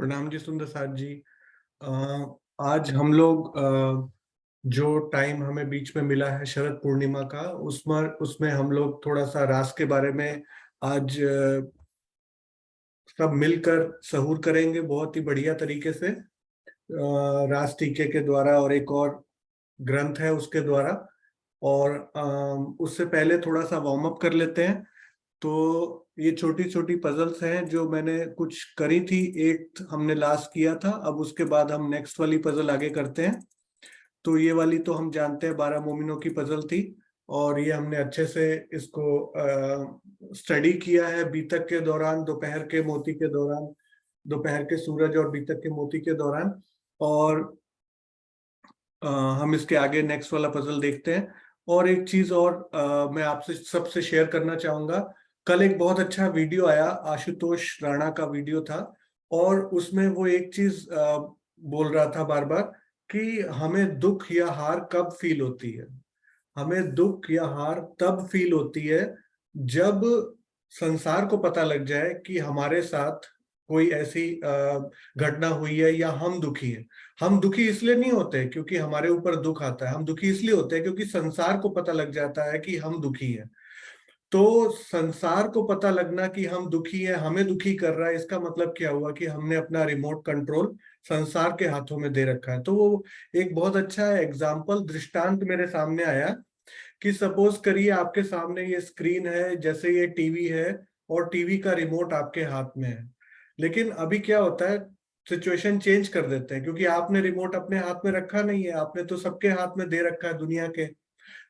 प्रणाम जी सुंदर साथ जी। अ, आज हम लोग जो टाइम हमें बीच में मिला है शरद पूर्णिमा का, उसमें उसमें हम लोग थोड़ा सा रास के बारे में आज सब मिलकर सहूर करेंगे बहुत ही बढ़िया तरीके से। रास टीके के द्वारा और एक और ग्रंथ है उसके द्वारा। और उससे पहले थोड़ा सा वार्म अप कर लेते हैं। तो ये छोटी छोटी पजल्स हैं जो मैंने कुछ करी थी। एक हमने लास्ट किया था, अब उसके बाद हम नेक्स्ट वाली पजल आगे करते हैं। तो ये वाली तो हम जानते हैं 12 मोमिनों की पजल थी। और ये हमने अच्छे से इसको स्टडी किया है बीतक के दौरान, दोपहर के मोती के दौरान, दोपहर के सूरज और बीतक के मोती के दौरान। और हम इसके आगे नेक्स्ट वाला पजल देखते हैं। और एक चीज और मैं आपसे सबसे शेयर करना चाहूंगा। कल एक बहुत अच्छा वीडियो आया, आशुतोष राणा का वीडियो था। और उसमें वो एक चीज बोल रहा था बार बार कि हमें दुख या हार कब फील होती है। हमें दुख या हार तब फील होती है जब संसार को पता लग जाए कि हमारे साथ कोई ऐसी घटना हुई है या हम दुखी हैं। हम दुखी इसलिए नहीं होते क्योंकि हमारे ऊपर दुख आता है, हम दुखी इसलिए होते हैं क्योंकि संसार को पता लग जाता है कि हम दुखी हैं। तो संसार को पता लगना कि हम दुखी हैं, हमें दुखी कर रहा है, इसका मतलब क्या हुआ कि हमने अपना रिमोट कंट्रोल संसार के हाथों में दे रखा है। तो वो एक बहुत अच्छा एग्जाम्पल, दृष्टांत मेरे सामने आया कि सपोज करिए आपके सामने ये स्क्रीन है, जैसे ये टीवी है और टीवी का रिमोट आपके हाथ में है। लेकिन अभी क्या होता है, सिचुएशन चेंज कर देते हैं क्योंकि आपने रिमोट अपने हाथ में रखा नहीं है, आपने तो सबके हाथ में दे रखा है दुनिया के।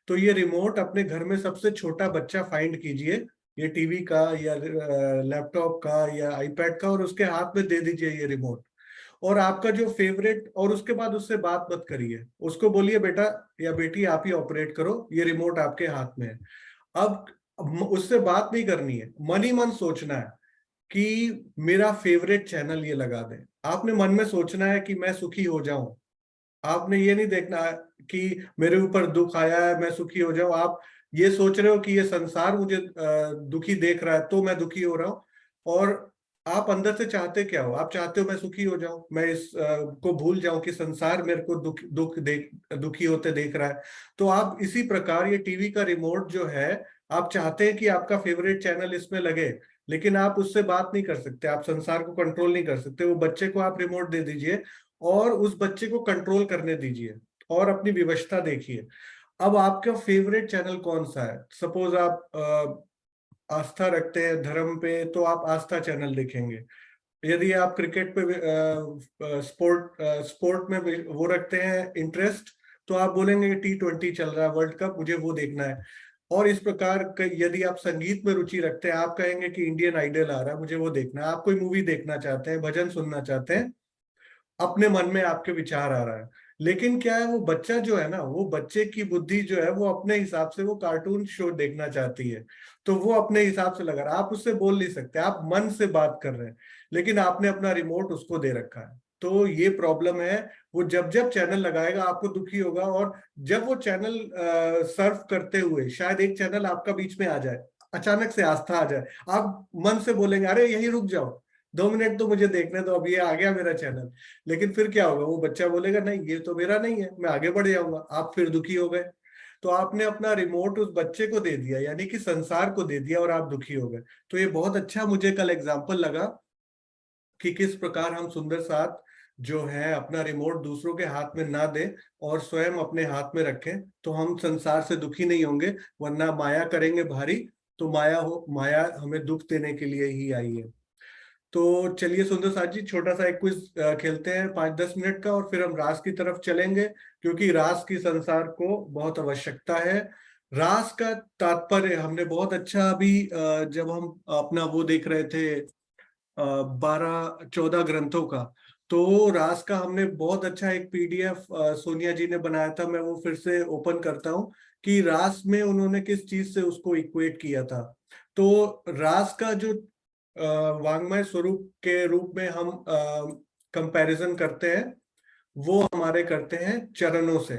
तो ये रिमोट अपने घर में सबसे छोटा बच्चा फाइंड कीजिए, ये टीवी का या लैपटॉप का या आईपैड का, और उसके हाथ में दे दीजिए ये रिमोट। और आपका जो फेवरेट, और उसके बाद उससे बात मत करिए, उसको बोलिए बेटा या बेटी आप ही ऑपरेट करो, ये रिमोट आपके हाथ में है। अब उससे बात नहीं करनी है, मन ही मन सोचना है कि मेरा फेवरेट चैनल ये लगा दे। आपने मन में सोचना है कि मैं सुखी हो जाऊं। आपने ये नहीं देखना है कि मेरे ऊपर दुख आया है मैं सुखी हो जाऊं। आप ये सोच रहे हो कि ये संसार मुझे दुखी देख रहा है तो मैं दुखी हो रहा हूं। और आप अंदर से चाहते क्या हो? आप चाहते हो मैं सुखी हो जाऊं, मैं इस को भूल जाऊं कि संसार मेरे को दुखी होते देख रहा है। तो आप इसी प्रकार ये टीवी का रिमोट जो है, आप चाहते हैं कि आपका फेवरेट चैनल इसमें लगे, लेकिन आप उससे बात नहीं कर सकते, आप संसार को कंट्रोल नहीं कर सकते। वो बच्चे को आप रिमोट दे दीजिए और उस बच्चे को कंट्रोल करने दीजिए और अपनी विवशता देखिए। अब आपका फेवरेट चैनल कौन सा है? सपोज आप आस्था रखते हैं धर्म पे, तो आप आस्था चैनल देखेंगे। यदि आप क्रिकेट पे स्पोर्ट में वो रखते हैं इंटरेस्ट, तो आप बोलेंगे T20 चल रहा है वर्ल्ड कप, मुझे वो देखना है। और इस प्रकार यदि आप संगीत में रुचि रखते हैं, आप कहेंगे कि इंडियन आइडल आ रहा है, मुझे वो देखना है। आप कोई मूवी देखना चाहते हैं, भजन सुनना चाहते हैं, अपने मन में आपके विचार आ रहा है। लेकिन क्या है, वो बच्चा जो है ना, वो बच्चे की बुद्धि जो है वो अपने हिसाब से वो कार्टून शो देखना चाहती है। तो वो अपने हिसाब से लगा रहा है, आप उससे बोल नहीं सकते, आप मन से बात कर रहे हैं, लेकिन आपने अपना रिमोट उसको दे रखा है। तो ये प्रॉब्लम है। वो जब जब चैनल लगाएगा आपको दुखी होगा, और जब वो चैनल सर्व करते हुए शायद एक चैनल आपका बीच में आ जाए, अचानक से आस्था आ जाए, आप मन से बोलेंगे अरे यही रुक जाओ, 2 मिनट तो मुझे देखने दो, अब ये आ गया मेरा चैनल। लेकिन फिर क्या होगा, वो बच्चा बोलेगा नहीं ये तो मेरा नहीं है, मैं आगे बढ़ जाऊंगा, आप फिर दुखी हो गए। तो आपने अपना रिमोट उस बच्चे को दे दिया, यानी कि संसार को दे दिया, और आप दुखी हो गए। तो ये बहुत अच्छा मुझे कल एग्जाम्पल लगा कि किस प्रकार हम सुंदर साथ जो है अपना रिमोट दूसरों के हाथ में ना दें और स्वयं अपने हाथ में रखें, तो हम संसार से दुखी नहीं होंगे। वरना माया करेंगे भारी, तो माया हमें दुख देने के लिए ही आई है। तो चलिए सुंदर साथ जी, छोटा सा एक क्विज खेलते हैं 5-10 मिनट का, और फिर हम रास की तरफ चलेंगे, क्योंकि रास की संसार को बहुत आवश्यकता है। रास का तात्पर्य हमने बहुत अच्छा अभी जब हम अपना वो देख रहे थे 12-14 ग्रंथों का, तो रास का हमने बहुत अच्छा एक पीडीएफ सोनिया जी ने बनाया था। मैं वो फिर से ओपन करता हूँ कि रास में उन्होंने किस चीज से उसको इक्वेट किया था। तो रास का जो वांग्मय स्वरूप के रूप में हम कंपैरिजन करते हैं, वो हमारे करते हैं चरणों से।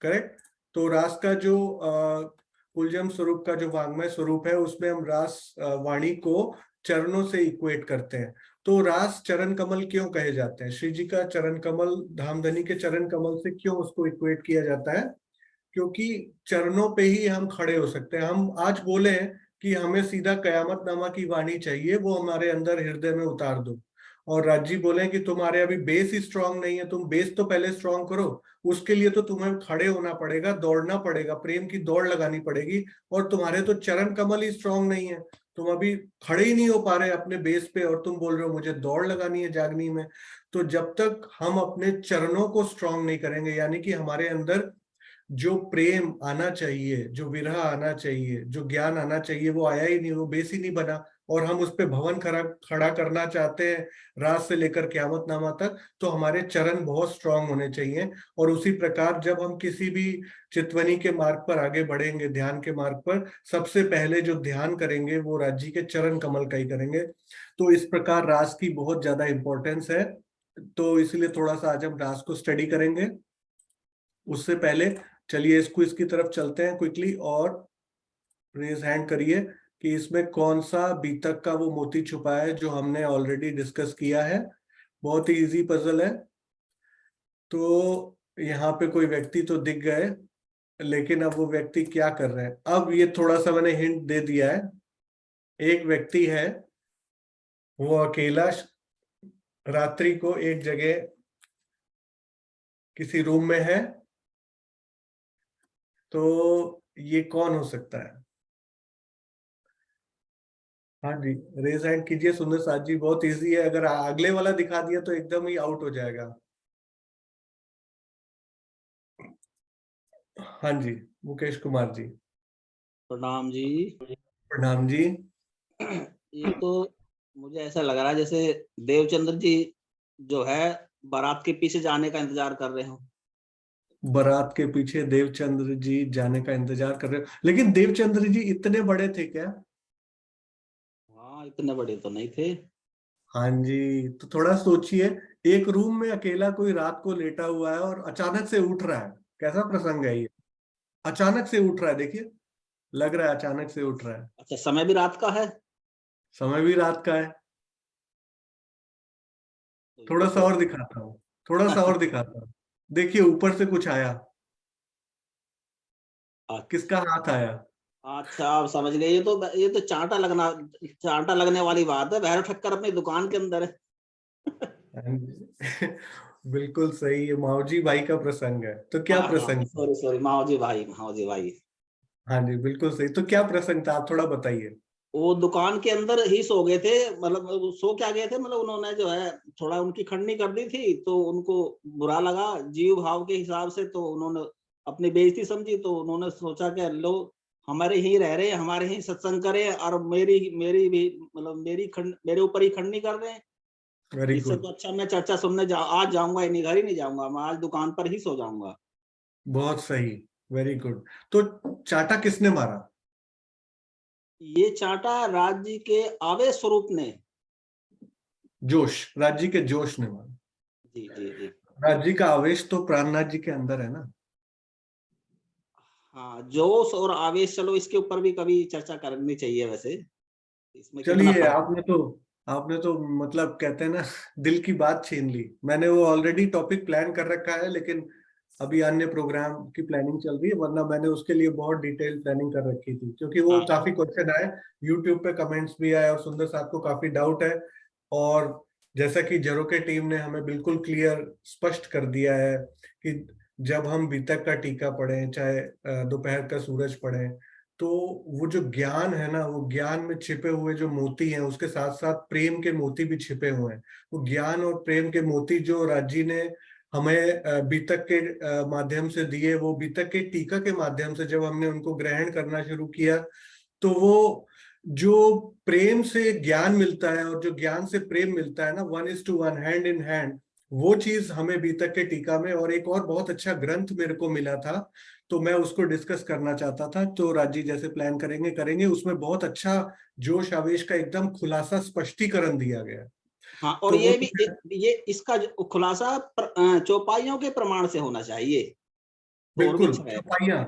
करेक्ट। तो रास का जो कुलजम स्वरूप का जो वांग्मय स्वरूप है, उसमें हम रास वाणी को चरणों से इक्वेट करते हैं। तो रास चरण कमल क्यों कहे जाते हैं? श्री जी का चरण कमल धामधनी के चरण कमल से क्यों उसको इक्वेट किया जाता है? क्योंकि चरणों पे ही हम खड़े हो सकते हैं। हम आज बोले कि हमें सीधा कयामतनामा की वाणी चाहिए, वो हमारे अंदर हृदय में उतार दो, और राजी बोले कि तुम्हारे अभी बेस ही स्ट्रांग नहीं है, तुम बेस तो पहले स्ट्रांग करो, उसके लिए तो तुम्हें खड़े होना पड़ेगा, दौड़ना पड़ेगा, प्रेम की दौड़ लगानी पड़ेगी, और तुम्हारे तो चरण कमल ही स्ट्रांग नहीं है, तुम अभी खड़े ही नहीं हो पा रहे अपने बेस पे, और तुम बोल रहे हो मुझे दौड़ लगानी है जागनी में। तो जब तक हम अपने चरणों को स्ट्रांग नहीं करेंगे, यानी कि हमारे अंदर जो प्रेम आना चाहिए, जो विरह आना चाहिए, जो ज्ञान आना चाहिए, वो आया ही नहीं, वो बेस ही नहीं बना, और हम उस पे भवन खड़ा करना चाहते हैं रात से लेकर क़यामतनामा तक, तो हमारे चरण बहुत स्ट्रांग होने चाहिए। और उसी प्रकार जब हम किसी भी चितवनी के मार्ग पर आगे बढ़ेंगे, ध्यान के मार्ग पर, सबसे पहले जो ध्यान करेंगे वो राज जी के चरण कमल का ही करेंगे। तो इस प्रकार रास की बहुत ज्यादा इंपॉर्टेंस है, तो इसलिए थोड़ा सा आज हम रास को स्टडी करेंगे। उससे पहले चलिए इस क्विज की तरफ चलते हैं क्विकली, और रेज हैंड करिए कि इसमें कौन सा बीतक का वो मोती छुपा है जो हमने ऑलरेडी डिस्कस किया है। बहुत ही इजी पजल है। तो यहाँ पे कोई व्यक्ति तो दिख गए, लेकिन अब वो व्यक्ति क्या कर रहे हैं? अब ये थोड़ा सा मैंने हिंट दे दिया है। एक व्यक्ति है, वो अकेला रात्रि को एक जगह किसी रूम में है। तो ये कौन हो सकता है? हाँ जी, रेज हैंड कीजिए सुंदर साथ जी। बहुत इजी है, अगर अगले वाला दिखा दिया तो एकदम ही आउट हो जाएगा। हाँ जी, मुकेश कुमार जी। प्रणाम जी। प्रणाम जी। ये तो मुझे ऐसा लग रहा है जैसे देवचंद्र जी जो है बारात के पीछे जाने का इंतजार कर रहे हो। बारात के पीछे देवचंद्र जी जाने का इंतजार कर रहे हो, लेकिन देवचंद्र जी इतने बड़े थे क्या? हाँ, इतने बड़े तो नहीं थे। हाँ जी, तो थोड़ा सोचिए, एक रूम में अकेला कोई रात को लेटा हुआ है और अचानक से उठ रहा है। कैसा प्रसंग है ये? अचानक से उठ रहा है, देखिए, लग रहा है अचानक से उठ रहा है। अच्छा, समय भी रात का है। समय भी रात का है। तो थोड़ा ये सा तो और दिखाता हूँ, थोड़ा सा और दिखाता हूँ। देखिए ऊपर से कुछ आया। किसका हाथ आया? अच्छा, आप समझ गए। ये तो चांटा लगने वाली बात है। भैरव ठक्कर अपनी दुकान के अंदर है। बिल्कुल सही, ये माओजी भाई का प्रसंग है। तो क्या हाँ हाँ, प्रसंग था? सॉरी सॉरी, माओजी भाई। हाँ जी, बिल्कुल सही। तो क्या प्रसंग था, आप थोड़ा बताइए। वो दुकान के अंदर ही सो गए थे। मतलब वो सो क्या गए थे, मतलब उन्होंने जो है थोड़ा उनकी खंडनी कर दी थी, तो उनको बुरा लगा जीव भाव के हिसाब से, तो उन्होंने अपनी बेइज्जती समझी, तो उन्होंने सोचा कि लो, हमारे ही रह रहे हैं, हमारे ही सत्संग करें, और मेरी मेरी भी मतलब मेरे ऊपर ही खंडनी कर रहे हैं। वेरी इससे गुड। तो अच्छा मैं चर्चा सुनने आज जाऊंगा ही नहीं, घर ही नहीं जाऊंगा, मैं आज दुकान पर ही सो जाऊंगा। बहुत सही, वेरी गुड। तो चाटा किसने मारा? ये चांटा राज्य के आवेश स्वरूप ने। जोश, राज्य के जोश ने मारा। जी जी जी। राज्य का आवेश तो प्राणनाथ जी के अंदर है ना। हाँ, जोश और आवेश, चलो इसके ऊपर भी कभी चर्चा करनी चाहिए वैसे, इसमें कितना चलिए, फर्क। आपने तो मतलब कहते हैं ना, दिल की बात छीन ली। मैंने वो ऑलरेडी टॉपिक प्लान कर रखा है, लेकिन अभी अन्य प्रोग्राम की प्लानिंग चल रही है, वरना मैंने उसके लिए बहुत डिटेल प्लानिंग कर रखी थी, क्योंकि वो हाँ काफी क्वेश्चन आए, यूट्यूब पे कमेंट्स भी आए, और सुंदर साहब को काफी डाउट है। और जैसा कि झरोके टीम ने हमें बिल्कुल क्लियर स्पष्ट कर दिया है कि जब हम बीतक का टीका पढ़ें, चाहे दोपहर का सूरज पढ़ें, तो वो जो ज्ञान है ना, वो ज्ञान में छिपे हुए जो मोती हैं, उसके साथ साथ प्रेम के मोती भी छिपे हुए हैं। वो ज्ञान और प्रेम के मोती जो राजी ने हमें बीतक के माध्यम से दिए, वो बीतक के टीका के माध्यम से जब हमने उनको ग्रहण करना शुरू किया, तो वो जो प्रेम से ज्ञान मिलता है और जो ज्ञान से प्रेम मिलता है ना, 1:1, हैंड इन हैंड, वो चीज हमें बीतक के टीका में, और एक और बहुत अच्छा ग्रंथ मेरे को मिला था, तो मैं उसको डिस्कस करना चाहता था। तो राजी जैसे प्लान करेंगे करेंगे, उसमें बहुत अच्छा जोश आवेश का एकदम खुलासा स्पष्टीकरण दिया गया है। हाँ, और तो वो ये भी ये इसका खुलासा चौपाइयों के प्रमाण से होना चाहिए, तो और भी बिल्कुल अच्छा है। चौपाइयां,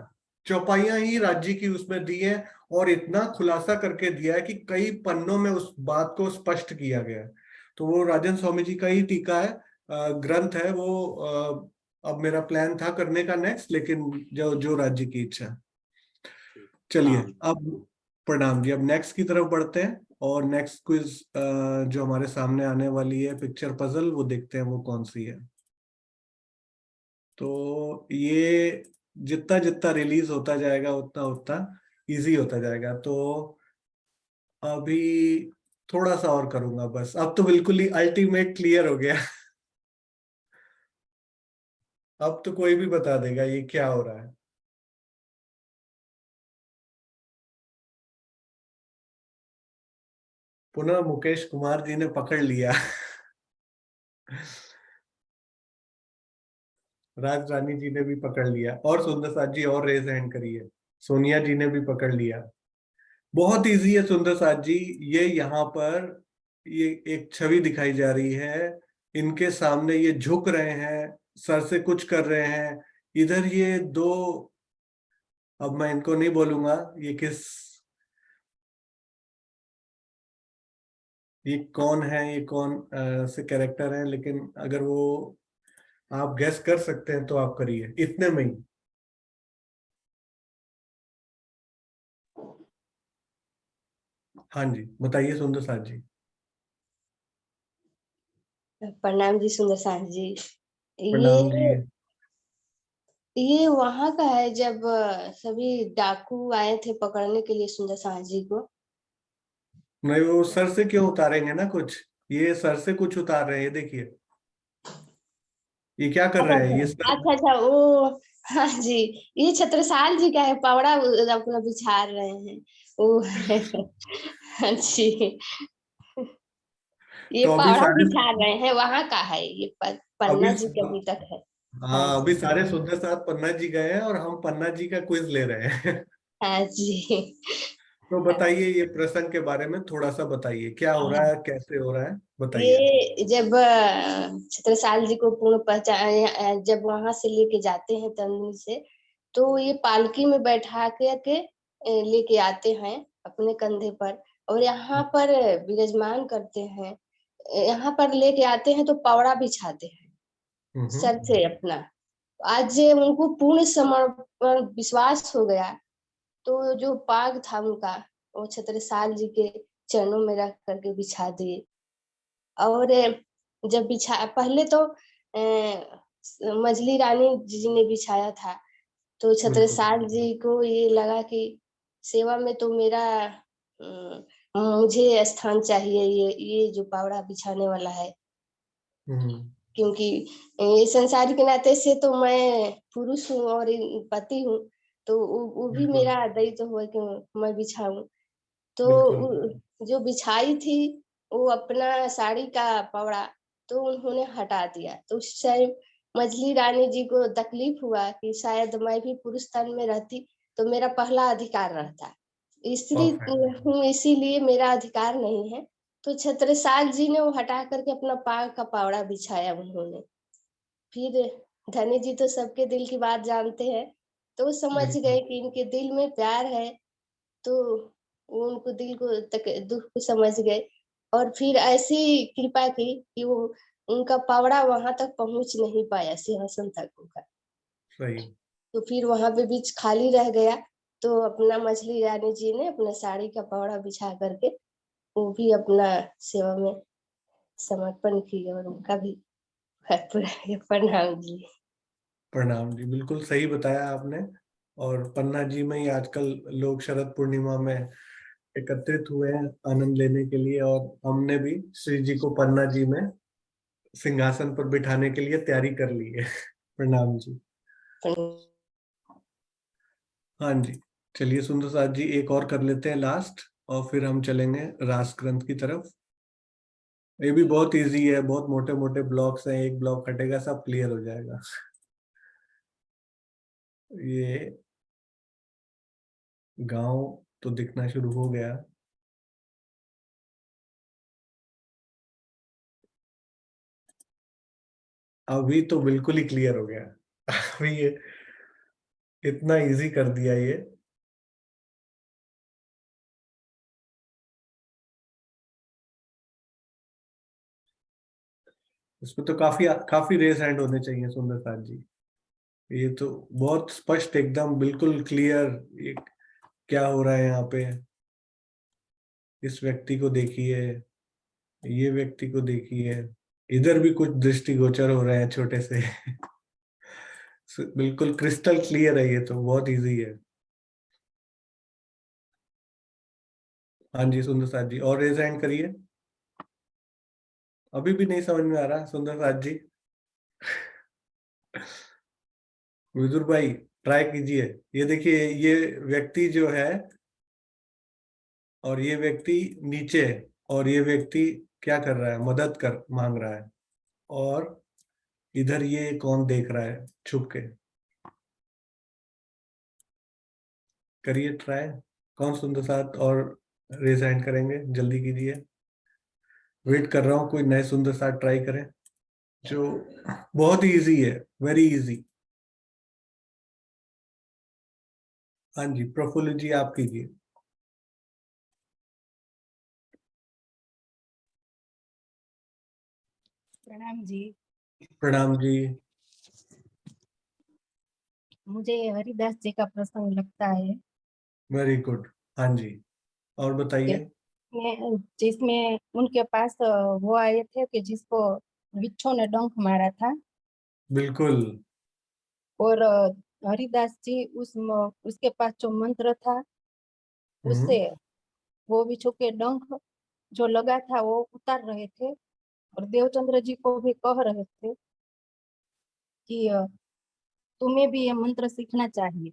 चौपाइयां ही राज्य की उसमें दी है, और इतना खुलासा करके दिया है कि कई पन्नों में उस बात को स्पष्ट किया गया है। तो वो राजन स्वामी जी का ही टीका है, ग्रंथ है वो। अब मेरा प्लान था करने का नेक्स्ट, लेकिन जो जो राज्य की इच्छा। चलिए प्रणाम। अब, प्रणाम जी, अब नेक्स्ट की तरफ बढ़ते हैं। और नेक्स्ट क्विज जो हमारे सामने आने वाली है, पिक्चर पजल, वो देखते हैं वो कौन सी है। तो ये जितना जितना रिलीज होता जाएगा उतना उतना इजी होता जाएगा। तो अभी थोड़ा सा और करूंगा बस, अब तो बिल्कुल ही अल्टीमेट क्लियर हो गया। अब तो कोई भी बता देगा ये क्या हो रहा है। पुनः मुकेश कुमार जी ने पकड़ लिया। राज रानी जी ने भी पकड़ लिया, और सुंदर साथ जी और रेज हैंड करी है। सोनिया जी ने भी पकड़ लिया। बहुत इजी है सुंदर साथ जी। ये यहाँ पर ये एक छवि दिखाई जा रही है, इनके सामने ये झुक रहे हैं, सर से कुछ कर रहे हैं। इधर ये दो, अब मैं इनको नहीं बोलूंगा ये किस, ये कौन है, ये कौन से कैरेक्टर है, लेकिन अगर वो आप गेस कर सकते हैं तो आप करिए इतने में ही। हाँ जी, बताइए सुंदर साथ जी। प्रणाम जी सुंदर साथ जी। प्रणाम जी। ये वहां का है जब सभी डाकू आए थे पकड़ने के लिए सुंदर साथ जी को। नहीं, वो सर से क्यों उतारेंगे ना कुछ, ये सर से कुछ उतार रहे हैं, ये देखिए ये क्या कर अच्छा रहे हैं, ये अच्छा सर। अच्छा अच्छा ओ हाँ जी, ये छत्रसाल जी का है, पावड़ा अपना बिछा रहे हैं। ओ हाँ जी, ये तो अभी पावड़ा सारे, बिछा रहे हैं, वहां का है ये अभी पन्ना जी का अभी तक है। हाँ हाँ, जी। अभी सारे सुंदर साथ पन्ना जी गए हैं और हम पन्ना जी का क्विज ले रहे हैं। हाँ जी। तो बताइए ये प्रसंग के बारे में थोड़ा सा बताइए, क्या हो रहा है, कैसे हो रहा है, बताइए। ये जब छत्रसाल जी को पूर्ण पहचान जब वहां से लेके जाते हैं तंदूर से, तो ये पालकी में बैठा के लेके आते हैं अपने कंधे पर, और यहाँ पर विराजमान करते हैं। यहाँ पर लेके आते हैं तो पवड़ा बिछाते हैं सर हम्म। से अपना। आज उनको पूर्ण समर्पण विश्वास हो गया, तो जो पाग था उनका वो छत्रसाल जी के चरणों में रख करके बिछा दिए। और जब बिछा पहले तो मझली रानी जी ने बिछाया था, तो बिल्कुल। छत्रसाल जी को ये लगा कि सेवा में तो मेरा मुझे स्थान चाहिए, ये जो पावड़ा बिछाने वाला है। हम्म। क्योंकि ये संसार के नाते से तो मैं पुरुष हूँ और पति हूँ, तो वो भी बिल्कुल। मेरा दायित्व हुआ कि मैं बिछाऊं। तो बिल्कुल। जो बिछाई थी वो अपना साड़ी का पवड़ा तो उन्होंने हटा दिया। तो उस टाइम मझली रानी जी को तकलीफ हुआ कि शायद मैं भी पुरुष तन में रहती तो मेरा पहला अधिकार रहता, स्त्री परफेक्ट। हूँ इसीलिए मेरा अधिकार नहीं है। तो छत्रसाल जी ने वो हटा करके अपना पाग का पावड़ा बिछाया उन्होंने। फिर धनी जी तो सबके दिल की बात जानते हैं, तो वो समझ बिल्कुल। गए कि इनके दिल में प्यार है, तो वो उनको दिल को तक दुख को समझ गए, और फिर ऐसी कृपा की कि वो उनका पावड़ा वहां तक पहुंच नहीं पाया सिंहासन तक उनका। सही। तो फिर वहां पे बीच खाली रह गया, तो अपना मछली रानी जी ने अपना साड़ी का पावड़ा बिछा करके वो भी अपना सेवा में समर्पण किया, और उनका भी प्रणाम जी। प्रणाम जी, बिल्कुल सही बताया आपने। और पन्ना जी में ही आजकल लोग शरद पूर्णिमा में एकत्रित हुए हैं आनंद लेने के लिए, और हमने भी श्री जी को पन्ना जी में सिंहासन पर बिठाने के लिए तैयारी कर ली है। प्रणाम जी। हाँ जी। चलिए सुंदर साथ जी, एक और कर लेते हैं लास्ट, और फिर हम चलेंगे रास ग्रंथ की तरफ। ये भी बहुत इजी है, बहुत मोटे मोटे ब्लॉक्स हैं, एक ब्लॉक हटेगा सब क्लियर हो जाएगा। ये गांव तो दिखना शुरू हो गया। अभी तो बिल्कुल ही क्लियर हो गया। अभी ये इतना इजी कर दिया ये। इसमें तो काफी काफी रेस हैंड होने चाहिए सुंदर साथ जी। ये तो बहुत स्पष्ट, एकदम बिल्कुल क्लियर, ये क्या हो रहा है यहाँ पे। इस व्यक्ति को देखिए, ये व्यक्ति को देखिए, इधर भी कुछ दृष्टिगोचर हो रहे हैं छोटे से। बिल्कुल क्रिस्टल क्लियर है, ये तो बहुत इजी है। हाँ जी सुंदर साथ जी, और रेज हैंड करिए। अभी भी नहीं समझ में आ रहा सुंदर साथ जी। विदुर भाई ट्राई कीजिए। ये देखिए, ये व्यक्ति जो है, और ये व्यक्ति नीचे है, और ये व्यक्ति क्या कर रहा है, मदद कर मांग रहा है, और इधर ये कौन देख रहा है छुप के। करिए ट्राई, कौन सुंदर साथ और रेज हैंड करेंगे, जल्दी कीजिए। वेट कर रहा हूँ, कोई नए सुंदर साथ ट्राई करें, जो बहुत ही इजी है, वेरी इजी। हाँ जी प्रफुल्ल जी, आप कीजिए। प्रणाम जी। प्रणाम जी। मुझे हरिदास जी का प्रसंग लगता है वेरी गुड। हाँ जी, और बताइए। जिसमें उनके पास वो आए थे कि जिसको बिच्छू ने डंक मारा था, बिल्कुल। और हरिदास जी उसके पास जो मंत्र था उससे वो बिच्छू के डंक जो लगा था वो उतार रहे थे, और देवचंद्र जी को भी कह रहे थे कि तुम्हें भी ये मंत्र सीखना चाहिए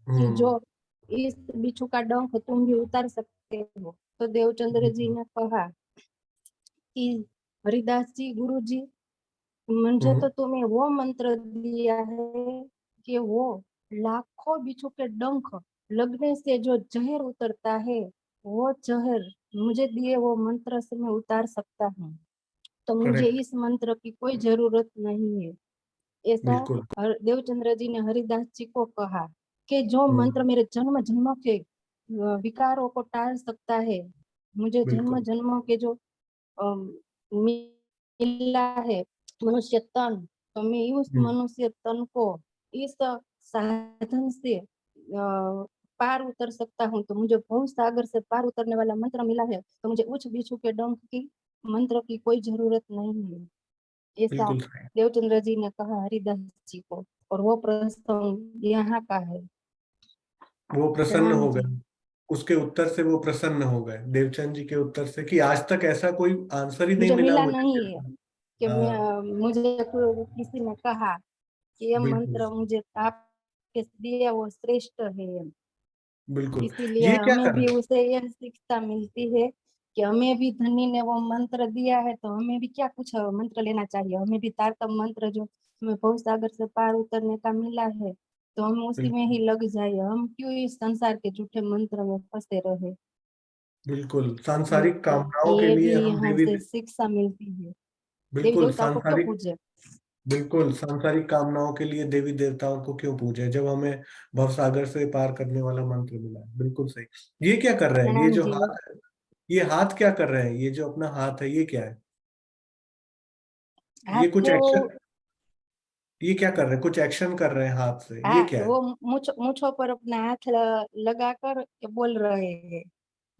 कि जो इस बिच्छू का डंक तुम भी उतार सकते हो। तो देवचंद्र जी ने कहा कि हरिदास जी, गुरु जी, मुझे तो तुम्हें वो मंत्र दिया है कि वो लाखों बिच्छू के डंक लगने से जो जहर उतरता है, वो जहर मुझे दिए वो मंत्र से मैं उतार सकता हूँ, तो मुझे करेक्ट। इस मंत्र की कोई जरूरत नहीं है। ऐसा बिल्कुल। देवचंद्र जी ने हरिदास जी को कहा कि जो मंत्र मेरे जन्म जन्म के विकारों को टाल सकता है, मुझे जन्म बिल्कुल। जन्म के जो मिला है मनुष्य तन, तो मैं उस मनुष्य तन को इस साधन से पार उतर सकता हूँ। तो मुझे भव सागर से पार उतरने वाला मंत्र मिला है, तो मुझे उच्च बिच्छू के डंक की मंत्र की कोई जरूरत नहीं है। ऐसा बिल्कुल सही। देवचंद्र जी ने कहा हरिदास जी को, और वो प्रसंग यहाँ का है। वो प्रसन्न प्रणाम हो जी। गए, उसके उत्तर से वो प्रसन्न हो गए, देवचंद जी के उत्तर से, कि आज तक ऐसा कोई आंसर ही नहीं मुझे मिला मिला मुझे। नहीं है कि हाँ मुझे किसी ने कहा कि ये बिल्कुल। मंत्र मुझे आपके दिए वो श्रेष्ठ है, बिल्कुल। इसीलिए ये क्या हमें कर भी रहे उसे यह शिक्षा मिलती है कि हमें भी धनी ने वो मंत्र दिया है, तो हमें भी क्या कुछ मंत्र लेना चाहिए, हमें भी तारतम मंत्र जो हमें भव सागर से पार उतरने का मिला है, तो हम उसी में बिल्कुल। ही लग जाए। हम क्यों इस संसार के झूठे मंत्र में फंसे रहे। बिल्कुल सांसारिक कामनाओं के ये भी लिए हम यहाँ देवी, से शिक्षा मिलती है। देवी बिल्कुल देवताओं को क्यों सांसारिक, पूजे। बिल्कुल सांसारिक कामनाओं के लिए देवी देवताओं को क्यों पूजे, जब हमें भवसागर से पार करने वाला मंत्र मिला है। बिल्कुल सही। ये क्या कर रहे हैं, ये प्रणाम जो जी। हाथ है, ये हाथ क्या कर रहे हैं, ये जो अपना हाथ है ये क्या है, ये हाथ कुछ है वो, एक्शन, ये क्या कर रहे हैं, कुछ एक्शन कर रहे हैं हाथ से, ये क्या है। वो मूछों पर अपना हाथ लगाकर बोल रहे हैं।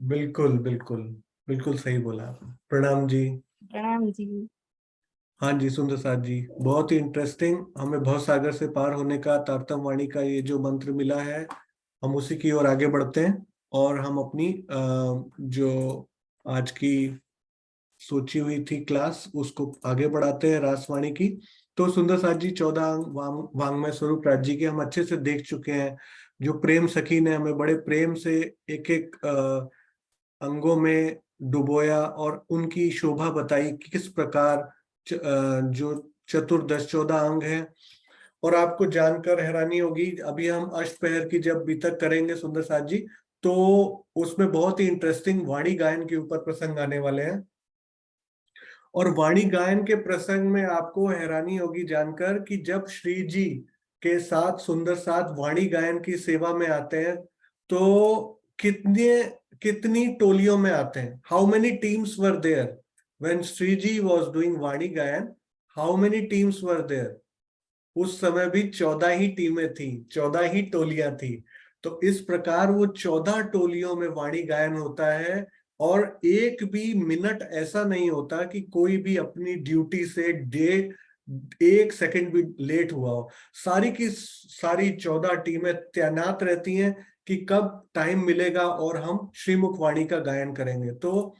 बिल्कुल बिल्कुल, बिल्कुल सही बोला आपने। प्रणाम जी। प्रणाम जी। हाँ जी सुंदर साथ जी, बहुत ही इंटरेस्टिंग। हमें भवसागर से पार होने का तारतम वाणी का ये जो मंत्र मिला है, हम उसी की ओर आगे बढ़ते हैं, और हम अपनी जो आज की सोची हुई थी क्लास उसको आगे बढ़ाते हैं, रासवाणी की। तो सुंदर साथ जी 14 अंग वांग्मय स्वरूप राज जी के हम अच्छे से देख चुके हैं। जो प्रेम सखी ने हमें बड़े प्रेम से एक एक अंगों में डुबोया, और उनकी शोभा बताई कि किस प्रकार जो चतुर्दश 14 अंग हैं। और आपको जानकर हैरानी होगी, अभी हम अष्टपहर की जब बीतक करेंगे सुंदर साथ जी, तो उसमें बहुत ही इंटरेस्टिंग वाणी गायन के ऊपर प्रसंग आने वाले हैं। और वाणी गायन के प्रसंग में आपको हैरानी होगी जानकर कि जब श्री जी के साथ सुंदर साथ वाणी गायन की सेवा में आते हैं, तो कितनी टोलियों में आते हैं, how many teams were there, when Sriji was doing वाणी गायन, how many teams were there? उस समय भी 14 ही टीमें थी, 14 ही टोलियां थी। तो इस प्रकार वो 14 टोलियों में वाणी गायन होता है, और एक भी मिनट ऐसा नहीं होता कि कोई भी अपनी ड्यूटी से एक सेकंड भी लेट हुआ हो। सारी की सारी 14 टीमें तैनात रहती हैं कि कब टाइम मिलेगा और हम श्रीमुख वाणी का गायन करेंगे। तो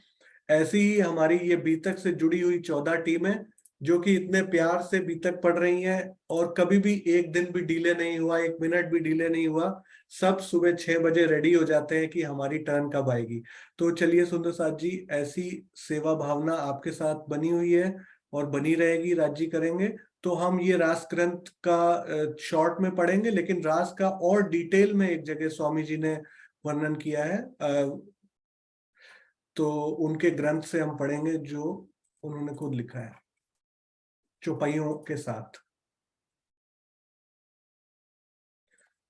ऐसी ही हमारी ये बीतक से जुड़ी हुई 14 टीमें जो कि इतने प्यार से बीतक पढ़ रही हैं, और कभी भी एक दिन भी डिले नहीं हुआ, एक मिनट भी डिले नहीं हुआ। सब सुबह 6 बजे रेडी हो जाते हैं कि हमारी टर्न कब आएगी। तो चलिए सुंदर साथ जी, ऐसी सेवा भावना आपके साथ बनी हुई है और बनी रहेगी, राज जी करेंगे। तो हम ये रास ग्रंथ का शॉर्ट में पढ़ेंगे, लेकिन रास का और डिटेल में एक जगह स्वामी जी ने वर्णन किया है, तो उनके ग्रंथ से हम पढ़ेंगे जो उन्होंने खुद लिखा है चौपाइयों के साथ।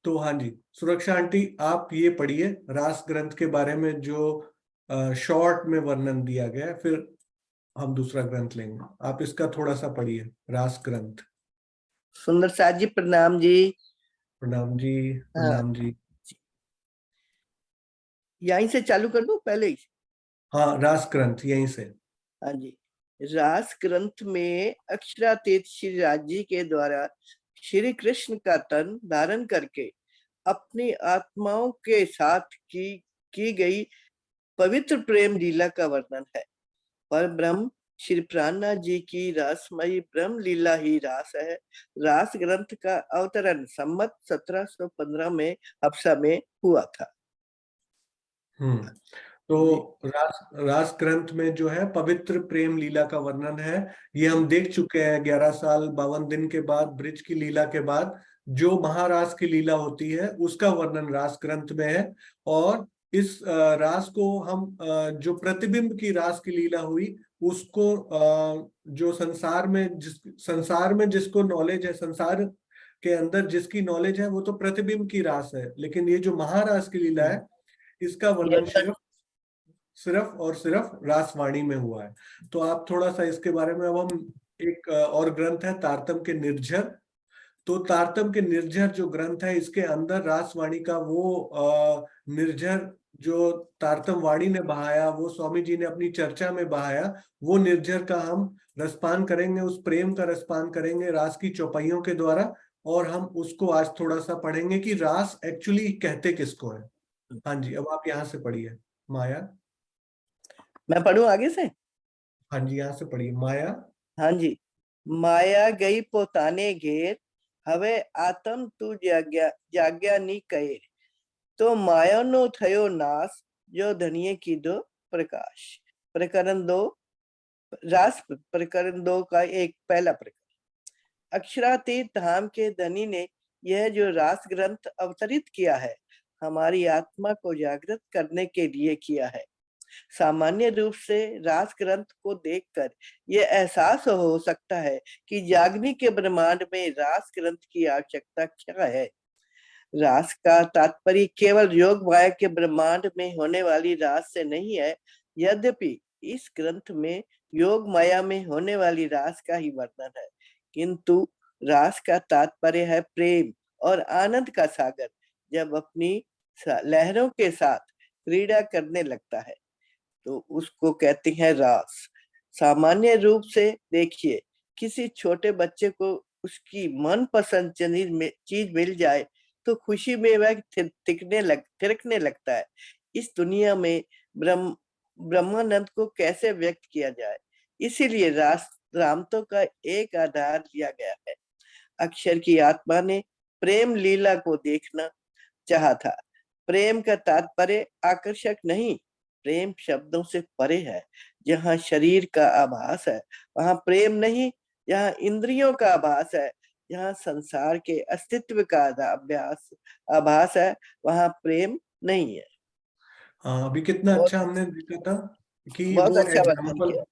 तो हाँ जी, सुरक्षा आंटी आप ये पढ़िए रास ग्रंथ के बारे में जो शॉर्ट में वर्णन दिया गया है, फिर हम दूसरा ग्रंथ लेंगे। आप इसका थोड़ा सा पढ़िए, रास ग्रंथ। सुंदर साथ जी प्रणाम जी। प्रणाम जी। प्रणाम जी। यहीं से चालू कर दूं पहले ही? हाँ, रास ग्रंथ यहीं से। हाँ जी। रास ग्रंथ में अक्षरातीत श्री राज जी के द्वारा श्री कृष्ण का तन धारण करके अपनी आत्माओं के साथ की गई पवित्र प्रेम लीला का वर्णन है। पर ब्रह्म श्री प्राणनाथ जी की रासमयी ब्रह्म लीला ही रास है। रास ग्रंथ का अवतरण संमत 1715 में हफ्सा में हुआ था। तो रास ग्रंथ में जो है पवित्र प्रेम लीला का वर्णन है। ये हम देख चुके हैं 11 साल 52 दिन के बाद, ब्रिज की लीला के बाद जो महारास की लीला होती है उसका वर्णन रास ग्रंथ में है। और इस रास को हम जो प्रतिबिंब की रास की लीला हुई उसको जो संसार में जिसको नॉलेज है, संसार के अंदर जिसकी नॉलेज है वो तो प्रतिबिंब की रास है, लेकिन ये जो महारास की लीला है इसका वर्णन सिर्फ और सिर्फ रासवाणी में हुआ है। तो आप थोड़ा सा इसके बारे में, अब हम एक और ग्रंथ है तारतम के निर्झर। तो तारतम के निर्झर जो ग्रंथ है इसके अंदर रासवाणी का वो निर्झर जो तारतम वाणी ने बहाया, वो स्वामी जी ने अपनी चर्चा में बहाया, वो निर्झर का हम रसपान करेंगे, उस प्रेम का रसपान करेंगे रास की चौपाइयों के द्वारा। और हम उसको आज थोड़ा सा पढ़ेंगे कि रास एक्चुअली कहते किसको है। हाँ जी, अब आप यहाँ से पढ़िए माया। मैं पढ़ूं आगे से? हाँ जी, यहाँ से पढ़िए माया। हाँ जी। माया गई पोताने घेर, हवे आत्म तू जाग्या नी कहे, तो माया नो थयो नाश, जो धनिये की दो प्रकाश। प्रकरण 2, रास प्रकरण 2 का एक पहला प्रकरण। अक्षरातीत धाम के धनी ने यह जो रास ग्रंथ अवतरित किया है हमारी आत्मा को जागृत करने के लिए किया है। सामान्य रूप से रास ग्रंथ को देखकर यह एहसास हो सकता है कि जागने के ब्रह्मांड में रास ग्रंथ की आवश्यकता क्या है। रास का तात्पर्य केवल योग माया के ब्रह्मांड में होने वाली रास से नहीं है, यद्यपि इस ग्रंथ में योग माया में होने वाली रास का ही वर्णन है, किंतु रास का तात्पर्य है प्रेम और आनंद का सागर जब अपनी लहरों के साथ क्रीड़ा करने लगता है तो उसको कहते हैं रास। सामान्य रूप से देखिए, किसी छोटे बच्चे को उसकी मनपसंद चीज मिल जाए तो खुशी में वह थिरकने लगता है। इस दुनिया में ब्रह्मानंद को कैसे व्यक्त किया जाए, इसीलिए रामतो का एक आधार लिया गया है। अक्षर की आत्मा ने प्रेम लीला को देखना चाहा था। प्रेम का तात्पर्य आकर्षक नहीं, प्रेम शब्दों से परे है। जहाँ शरीर का आभास है वहां प्रेम नहीं, जहाँ इंद्रियों का आभास है, जहाँ संसार के अस्तित्व का आभास है वहां प्रेम नहीं है। हाँ, अभी कितना अच्छा हमने देखा था कि बहुत वो अच्छा एग्जाम्पल।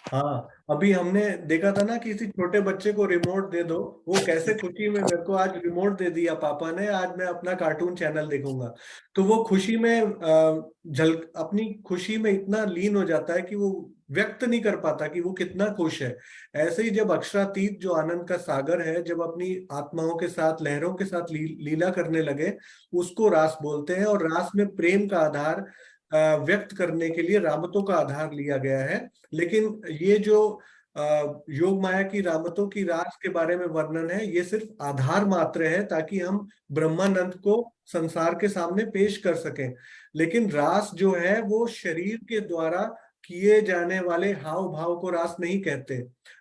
हाँ, अभी हमने देखा था ना कि किसी छोटे बच्चे को रिमोट दे दो, वो कैसे खुशी में, मेरे को आज रिमोट दे दिया पापा ने, आज मैं अपना कार्टून चैनल देखूंगा। तो वो खुशी में अपनी खुशी में इतना लीन हो जाता है कि वो व्यक्त नहीं कर पाता कि वो कितना खुश है। ऐसे ही जब अक्षरातीत जो आनंद का सागर है, जब अपनी आत्माओं के साथ, लहरों के साथ लीला करने लगे, उसको रास बोलते हैं। और रास में प्रेम का आधार व्यक्त करने के लिए रामतों का आधार लिया गया है। लेकिन ये जो योग माया की रामतों की रास के बारे में वर्णन है, ये सिर्फ आधार मात्र है ताकि हम ब्रह्मानंद को संसार के सामने पेश कर सकें। लेकिन रास जो है वो शरीर के द्वारा किए जाने वाले हाव भाव को रास नहीं कहते।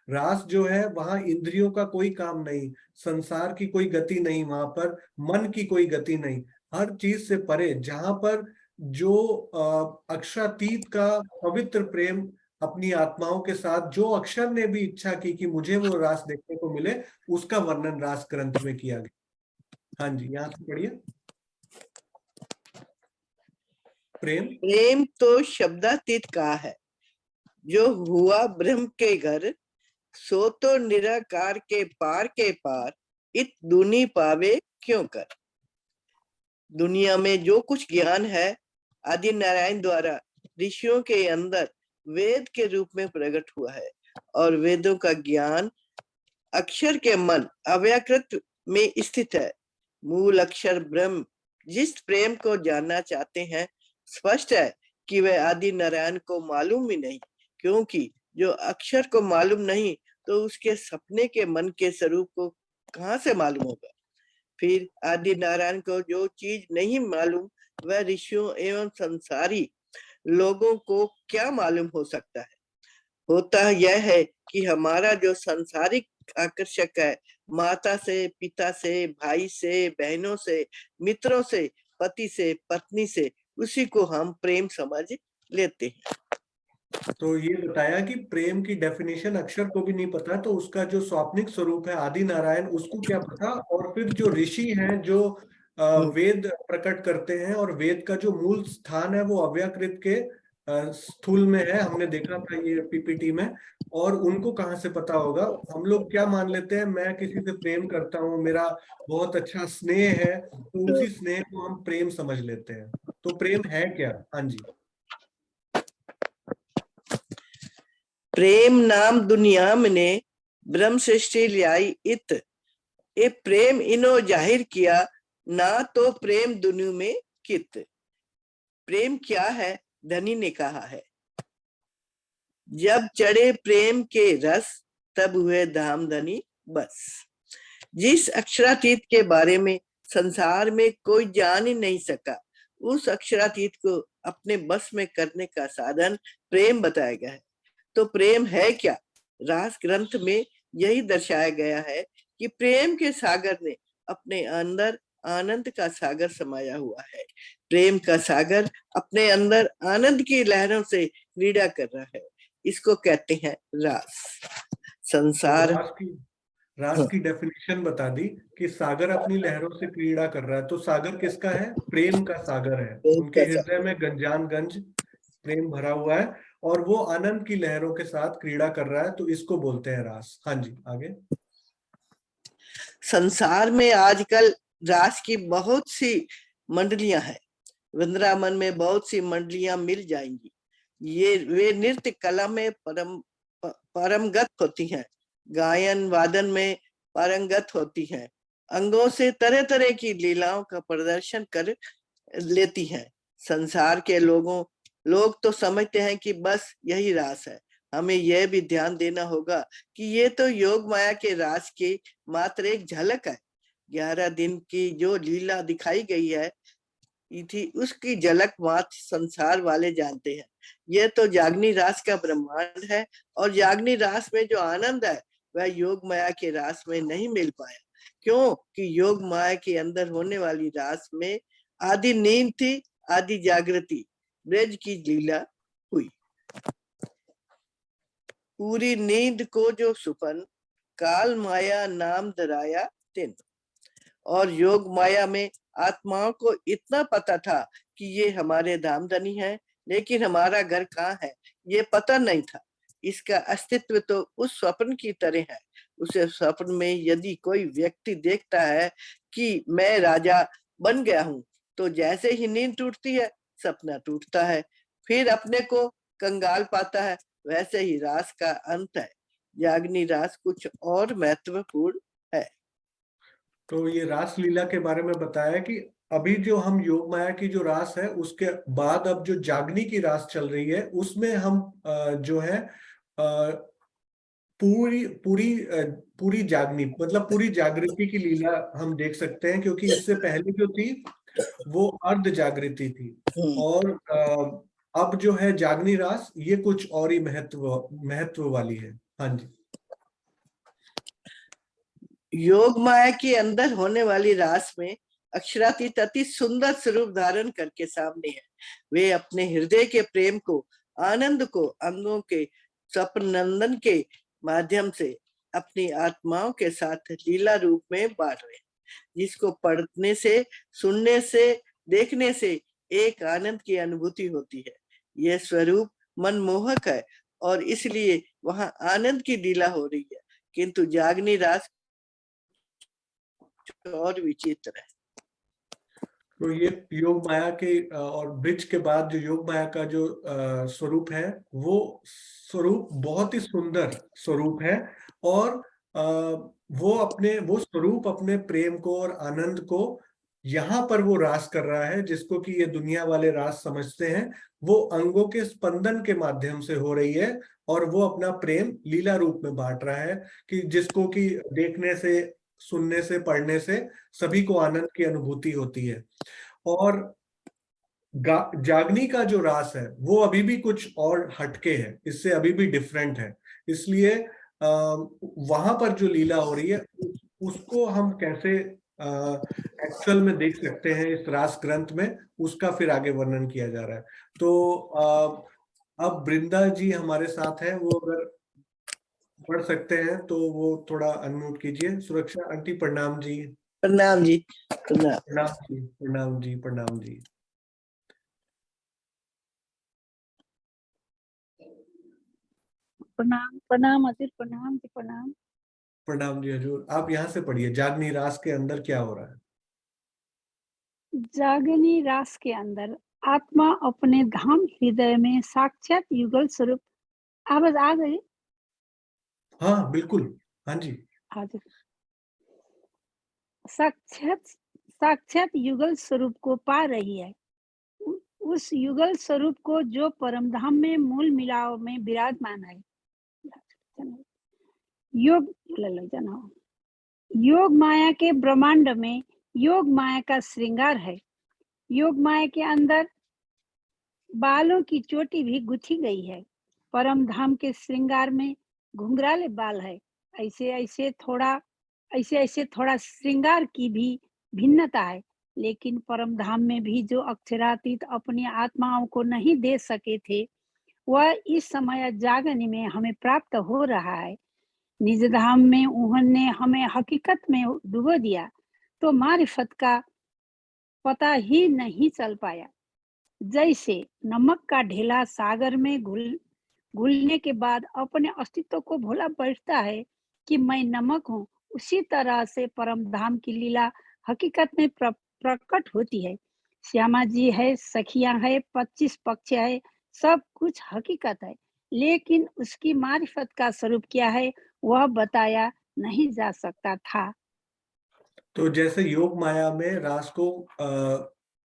रास जो है वहां इंद्रियों का कोई काम नहीं, संसार की कोई गति नहीं, वहां पर मन की कोई गति नहीं, हर चीज से परे, जहां पर जो अक्षरातीत का पवित्र प्रेम अपनी आत्माओं के साथ, जो अक्षर ने भी इच्छा की कि मुझे वो रास देखने को मिले, उसका वर्णन रास ग्रंथ में किया गया। हाँ जी, यहाँ से पढ़िए। प्रेम तो शब्दातीत का है, जो हुआ ब्रह्म के घर, सो तो निराकार के पार इत दुनी पावे क्यों कर। दुनिया में जो कुछ ज्ञान है आदि नारायण द्वारा ऋषियों के अंदर वेद के रूप में प्रकट हुआ है, और वेदों का ज्ञान अक्षर के मन अव्याकृत में स्थित है। मूल अक्षर ब्रह्म जिस प्रेम को जानना चाहते हैं, स्पष्ट है कि वह आदि नारायण को मालूम ही नहीं, क्योंकि जो अक्षर को मालूम नहीं तो उसके सपने के मन के स्वरूप को कहाँ से मालूम होगा। फिर आदि नारायण को जो चीज नहीं मालूम वह ऋषियों एवं संसारी लोगों को क्या मालूम हो सकता है। होता यह है कि हमारा जो सांसारिक आकर्षक है, माता से, पिता से, भाई से, बहनों से, मित्रों से, पति से, पत्नी से, उसी को हम प्रेम समझ लेते हैं। तो ये बताया कि प्रेम की डेफिनेशन अक्षर को भी नहीं पता, तो उसका जो स्वाप्निक स्वरूप है आदि नारायण, उसको क्या पता। और फिर जो ऋषि हैं जो वेद प्रकट करते हैं, और वेद का जो मूल स्थान है वो अव्याकृत के स्थूल में है, हमने देखा था ये पीपीटी में। और उनको कहाँ से पता होगा। हम लोग क्या मान लेते हैं, मैं किसी से प्रेम करता हूँ, मेरा बहुत अच्छा स्नेह है, तो उसी स्नेह को हम प्रेम समझ लेते हैं। तो प्रेम है क्या? हाँ जी। प्रेम नाम दुनिया में ब्रह्म सृष्टि ल्याई इत, ए प्रेम इनो जाहिर किया, ना तो प्रेम दुनिया में कित। प्रेम क्या है? धनी ने कहा है, जब चढ़े प्रेम के रस, तब हुए धाम धनी बस। जिस अक्षरातीत के बारे में संसार में कोई जान ही नहीं सका, उस अक्षरातीत को अपने बस में करने का साधन प्रेम बताया गया है। तो प्रेम है क्या? रास ग्रंथ में यही दर्शाया गया है कि प्रेम के सागर ने अपने अंदर आनंद का सागर समाया हुआ है। प्रेम का सागर अपने अंदर आनंद की लहरों से क्रीड़ा कर रहा है, इसको कहते हैं रास। संसार रास की डेफिनेशन बता दी कि सागर अपनी लहरों से क्रीड़ा कर रहा है। तो सागर किसका है? प्रेम का सागर है। उनके हृदय में गंजानगंज प्रेम भरा हुआ है, और वो आनंद की लहरों के साथ क्रीड़ा कर रहा है, तो इसको बोलते हैं रास। हाँ जी, आगे। संसार में आजकल रास की बहुत सी मंडलियां हैं। वृंदावन में बहुत सी मंडलियां मिल जाएंगी। ये वे नृत्य कला में परमगत होती हैं, गायन वादन में पारंगत होती हैं, अंगों से तरह तरह की लीलाओं का प्रदर्शन कर लेती हैं। संसार के लोग तो समझते हैं कि बस यही रास है। हमें यह भी ध्यान देना होगा कि ये तो योग माया के रास की मात्र एक झलक है। 11 दिन की जो लीला दिखाई गई है थी, उसकी झलक मात्र संसार वाले जानते हैं। यह तो जागनी रास का ब्रह्मांड है, और जागनी रास में जो आनंद है वह योग माया के रास में नहीं मिल पाया। क्यों कि योग माया के अंदर होने वाली रास में आदि नींद थी, आदि जागृति, ब्रज की लीला हुई। पूरी नींद को जो सुपन, काल माया नाम धराया तिन। और योग माया में आत्माओं को इतना पता था कि ये हमारे धाम धनी है, लेकिन हमारा घर कहाँ है ये पता नहीं था। इसका अस्तित्व तो उस स्वप्न की तरह है। उसे स्वप्न में यदि कोई व्यक्ति देखता है कि मैं राजा बन गया हूं, तो जैसे ही नींद टूटती है, सपना टूटता है, फिर अपने को कंगाल पाता है वैसे ही रास का अंत है। जागनी रास कुछ और महत्वपूर्ण है। तो ये रास लीला के बारे में बताया कि अभी जो हम योग माया की जो रास है उसके बाद अब जो जागनी की रास चल रही है उसमें हम जो है पूरी पूरी पूरी जागनी मतलब पूरी जागृति की लीला हम देख सकते हैं, क्योंकि इससे पहले जो थी वो अर्ध जागृति थी। और अब जो है जागनी रास ये कुछ और ही महत्व वाली है। हाँ जी। योग माया के अंदर होने वाली रास में अक्षरातीत अति सुंदर स्वरूप धारण करके सामने है। वे अपने हृदय के प्रेम को, आनंद को अंगों के स्वप्नंदन के माध्यम से अपनी आत्माओं के साथ लीला रूप में बांट रहे हैं, जिसको पढ़ने से, सुनने से, देखने से एक आनंद की अनुभूति होती है। यह स्वरूप मनमोहक है और इसलिए वहां आनंद की लीला हो रही है। किंतु जागनी रास और विचित्र है। तो ये योग माया के और ब्रिज के बाद जो योग माया का जो स्वरूप है वो स्वरूप बहुत ही सुंदर स्वरूप है। और वो स्वरूप अपने प्रेम को और आनंद को यहाँ पर वो रास कर रहा है, जिसको कि ये दुनिया वाले रास समझते हैं। वो अंगों के स्पंदन के माध्यम से हो रही है और वो अपना प्रेम लीला रूप में बांट रहा है, कि जिसको कि देखने से, सुनने से, पढ़ने से सभी को आनंद की अनुभूति होती है। और जागनी का जो रास है वो अभी भी कुछ और हटके है, इससे अभी भी डिफरेंट है। इसलिए वहां पर जो लीला हो रही है उसको हम कैसे एक्चुअल में देख सकते हैं इस रास ग्रंथ में, उसका फिर आगे वर्णन किया जा रहा है। तो अब वृंदा जी हमारे साथ हैं, वो अगर पढ़ सकते हैं तो वो थोड़ा अनम्यूट कीजिए। सुरक्षा आंटी प्रणाम जी। प्रणाम जी। प्रणाम। प्रणाम जी, प्रणाम जी, प्रणाम जी। प्रणाम प्रणाम हजूर, प्रणाम जी, प्रणाम। प्रणाम जी हजूर। आप यहाँ से पढ़िए, जागनी रास के अंदर क्या हो रहा है। जागनी रास के अंदर आत्मा अपने धाम हृदय में साक्षात युगल स्वरूप। आवाज आ गई? हाँ बिल्कुल, हाँ जी। आज साक्षात साक्षात युगल स्वरूप को पा रही है। उस युगल स्वरूप को जो परमधाम में मूल मिलाव में विराजमान है। योग माया के ब्रह्मांड में योग माया का श्रृंगार है। योग माया के अंदर बालों की चोटी भी गुथी गई है। परम धाम के श्रृंगार में घुंघराले बाल है। ऐसे ऐसे थोड़ा श्रृंगार की भी भिन्नता है। लेकिन परम धाम में भी जो अक्षरातीत अपनी आत्माओं को नहीं दे सके थे, वह इस समय जागनी में हमें प्राप्त हो रहा है। निज धाम में उन्होंने हमें हकीकत में डुबो दिया, तो मारिफत का पता ही नहीं चल पाया। जैसे नमक का ढेला सागर में घुलने के बाद अपने अस्तित्व को भूला बैठता है कि मैं नमक हूँ, उसी तरह से परम धाम की लीला हकीकत में प्रकट होती है। श्यामा जी है, सखियां है, 25 पक्ष है, सब कुछ हकीकत है। लेकिन उसकी मारिफत का स्वरूप क्या है वह बताया नहीं जा सकता था। तो जैसे योग माया में रास को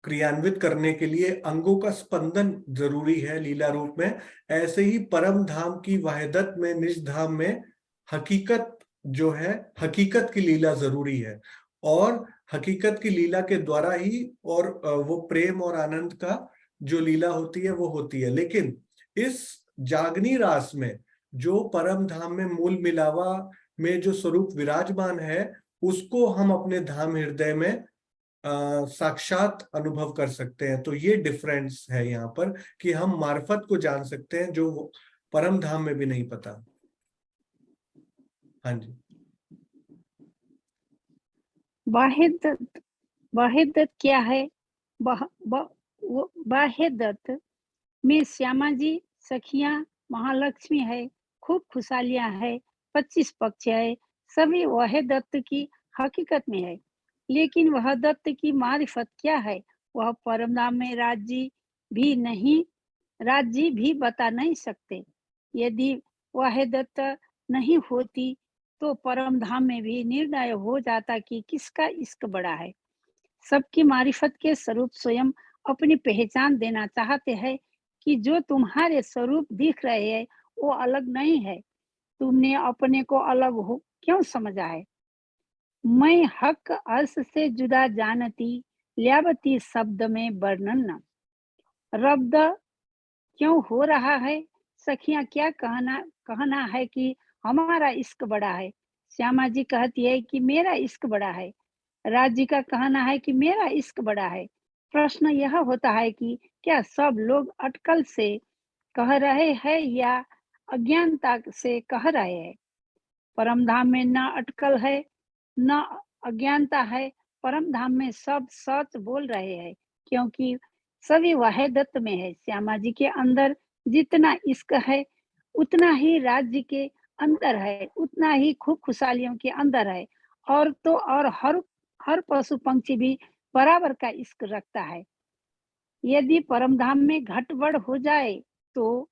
क्रियान्वित करने के लिए अंगों का स्पंदन जरूरी है लीला रूप में, ऐसे ही परम धाम की वहदत में, निज धाम में हकीकत जो है, हकीकत की लीला जरूरी है। और हकीकत की लीला के द्वारा ही और वो प्रेम और आनंद का जो लीला होती है वो होती है। लेकिन इस जागनी रास में जो परम धाम में मूल मिलावा में जो स्वरूप विराजमान है, उसको हम अपने धाम हृदय में साक्षात अनुभव कर सकते हैं। तो ये डिफरेंस है यहाँ पर कि हम मार्फत को जान सकते हैं जो परम धाम में भी नहीं पता। हाँ जी। वाहिदत क्या है? वाहिदत में श्यामा जी, सखियां, महालक्ष्मी है, खूब खुशहालियां है, 25 पक्ष है, सभी वाहिदत की हकीकत में है। लेकिन वह दत्त की मारिफत क्या है वह परमधाम में राज्य भी बता नहीं सकते। यदि वहदत नहीं होती तो परम धाम में भी निर्णय हो जाता कि किसका इश्क बड़ा है। सबकी मारिफत के स्वरूप स्वयं अपनी पहचान देना चाहते हैं कि जो तुम्हारे स्वरूप दिख रहे हैं वो अलग नहीं है। तुमने अपने को अलग हो क्यों समझा है? मैं हक अर्श से जुदा जानती ल्यावती शब्द में वर्णन न। रब्द क्यों हो रहा है? सखियां क्या कहना है कि हमारा इश्क बड़ा है। श्यामा जी कहती है कि मेरा इश्क बड़ा है। राज्य का कहना है कि मेरा इश्क बड़ा है। प्रश्न यह होता है कि क्या सब लोग अटकल से कह रहे हैं या अज्ञानता से कह रहे हैं? परम धाम में न अटकल है न अज्ञानता है। परम धाम में सब सच बोल रहे हैं क्योंकि सभी वहदत में है। श्यामा जी के अंदर जितना इश्क है उतना ही राज्य के अंदर है, उतना ही खूब खुशहालियों के अंदर है। और तो और हर पशु पंक्षी भी बराबर का इश्क रखता है। यदि परम धाम में घटबड़ हो जाए तो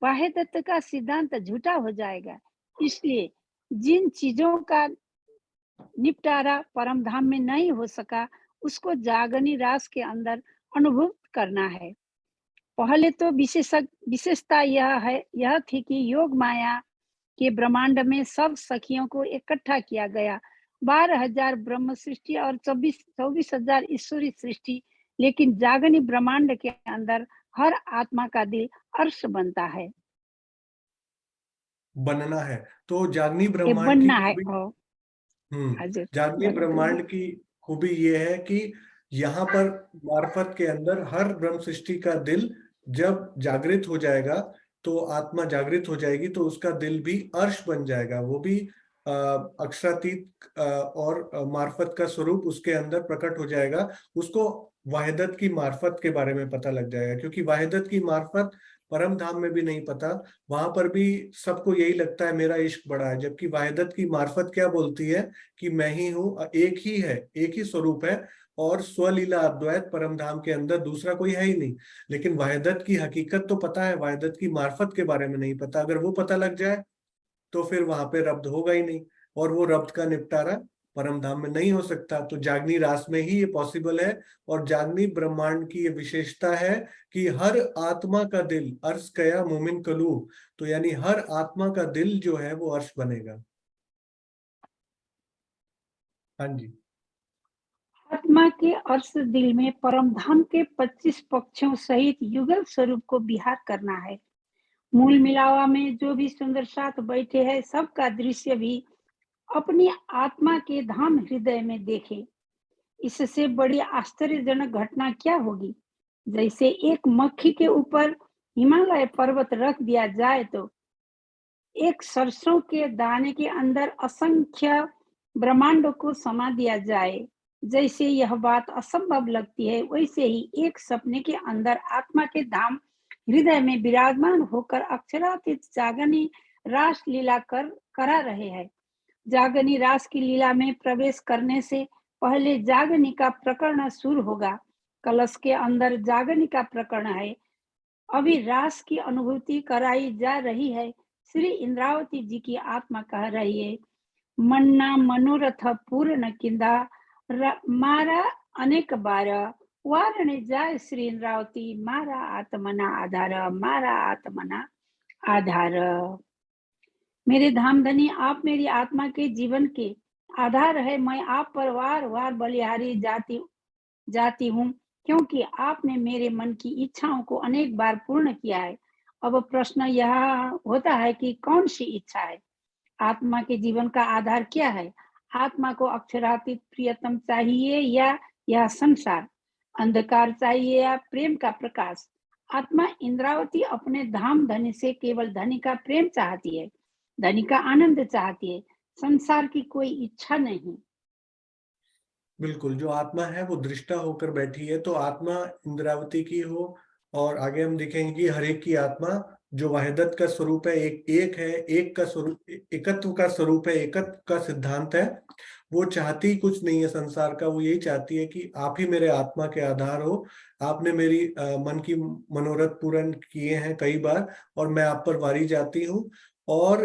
वाहेदत्त का सिद्धांत झूठा हो जाएगा। इसलिए जिन चीजों का निपटारा परम धाम में नहीं हो सका उसको जागनी रास के अंदर अनुभव करना है। पहले तो विशेषता यह थी कि योग माया के ब्रह्मांड में सब सखियों को इकट्ठा किया गया। 12,000 ब्रह्म सृष्टि और 24,000 ईश्वरी सृष्टि। लेकिन जागनी ब्रह्मांड के अंदर हर आत्मा का दिल अर्श बनता है, बनना है। तो जागनी ये ब्रह्मांड की बनना है। खूबी, हाजिर जागनी ब्रह्मांड की खूबी ये है कि यहाँ पर मार्फत के अंदर हर ब्रह्म सृष्टि का दिल जब जागृत हो जाएगा, तो आत्मा जागृत हो जाएगी तो उसका दिल भी अर्श बन जाएगा। वो भी अक्षरातीत और मार्फत का स्वरूप उसके अंदर प्रकट हो जाएगा। उसको वाहिदत की मार्फत के बारे में पता लग जाएगा, क्योंकि वाहिदत की मार्फत परम धाम में भी नहीं पता। वहां पर भी सबको यही लगता है मेरा इश्क बड़ा है, जबकि वाहिदत की मार्फत क्या बोलती है कि मैं ही हूँ, एक ही है, एक ही स्वरूप है और स्वलीला अद्वैत परम धाम के अंदर दूसरा कोई है ही नहीं। लेकिन वाहिदत की हकीकत तो पता है, वाहिदत की मार्फत के बारे में नहीं पता। अगर वो पता लग जाए तो फिर वहां पे रब्द होगा ही नहीं, और वो रब्द का निपटारा परम धाम में नहीं हो सकता। तो जागनी रास में ही ये पॉसिबल है। और जागनी ब्रह्मांड की ये विशेषता है कि हर आत्मा का दिल अर्श कया मोमिन कलू, तो यानी हर आत्मा का दिल जो है वो अर्श बनेगा। हाँ जी। आत्मा के अर्श दिल में परम धाम के 25 पक्षों सहित युगल स्वरूप को विहार करना है। मूल मिलावा में जो भी सुंदर साथ बैठे हैं सबका दृश्य भी अपनी आत्मा के धाम हृदय में देखे। इससे बड़ी आश्चर्यजनक घटना क्या होगी? जैसे एक मक्खी के ऊपर हिमालय पर्वत रख दिया जाए तो एक सरसों के दाने के अंदर असंख्य ब्रह्मांडों को समा दिया जाए। जैसे यह बात असंभव लगती है, वैसे ही एक सपने के अंदर आत्मा के धाम हृदय में विराजमान होकर अक्षरातीत जागनी रास लीला करा रहे हैं। जागनी रास की लीला में प्रवेश करने से पहले जागनी का प्रकरण शुरू होगा। कलश के अंदर जागनी का प्रकरण है। अभी रास की अनुभूति कराई जा रही है। श्री इंद्रावती जी की आत्मा कह रही है, मन्ना मनोरथ पूर्ण किंदा मारा अनेक बार वारणे जाय श्री इंद्रावती मारा आत्मना आधार, मारा आत्मना आधार। मेरे धामधनी, आप मेरी आत्मा के जीवन के आधार है। मैं आप पर वार वार बलिहारी जाती हूँ क्योंकि आपने मेरे मन की इच्छाओं को अनेक बार पूर्ण किया है। अब प्रश्न यह होता है कि कौन सी इच्छा है? आत्मा के जीवन का आधार क्या है? आत्मा को अक्षरातीत प्रियतम चाहिए या यह संसार? अंधकार चाहिए या प्रेम का प्रकाश? आत्मा इंद्रावती अपने धाम धनी से केवल धनी का प्रेम चाहती है, धनी का आनंद चाहती है, संसार की कोई इच्छा नहीं। बिल्कुल, जो आत्मा है वो दृष्टा होकर बैठी है, तो आत्मा इंद्रावती की हो, और आगे हम देखेंगे कि हर एक की आत्मा जो वहदत का स्वरूप है, एक है, एक का स्वरूप, एकत्व का स्वरूप है, एकत्व का सिद्धांत है, वो चाहती कुछ नहीं है संसार का। वो यही चाहती है कि आप ही मेरे आत्मा के आधार हो। आपने मेरी मन की मनोरथ पूर्ण किए हैं कई बार, और मैं आप पर वारी जाती हूँ। और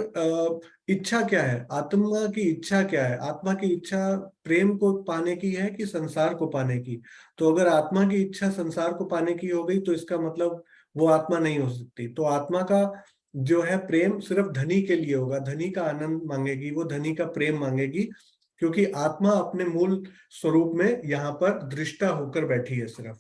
इच्छा क्या है, आत्मा की इच्छा क्या है? आत्मा की इच्छा प्रेम को पाने की है कि संसार को पाने की? तो अगर आत्मा की इच्छा संसार को पाने की हो गई तो इसका मतलब वो आत्मा नहीं हो सकती। तो आत्मा का जो है प्रेम सिर्फ धनी के लिए होगा, धनी का आनंद मांगेगी, वो धनी का प्रेम मांगेगी, क्योंकि आत्मा अपने मूल स्वरूप में यहाँ पर दृष्टा होकर बैठी है सिर्फ।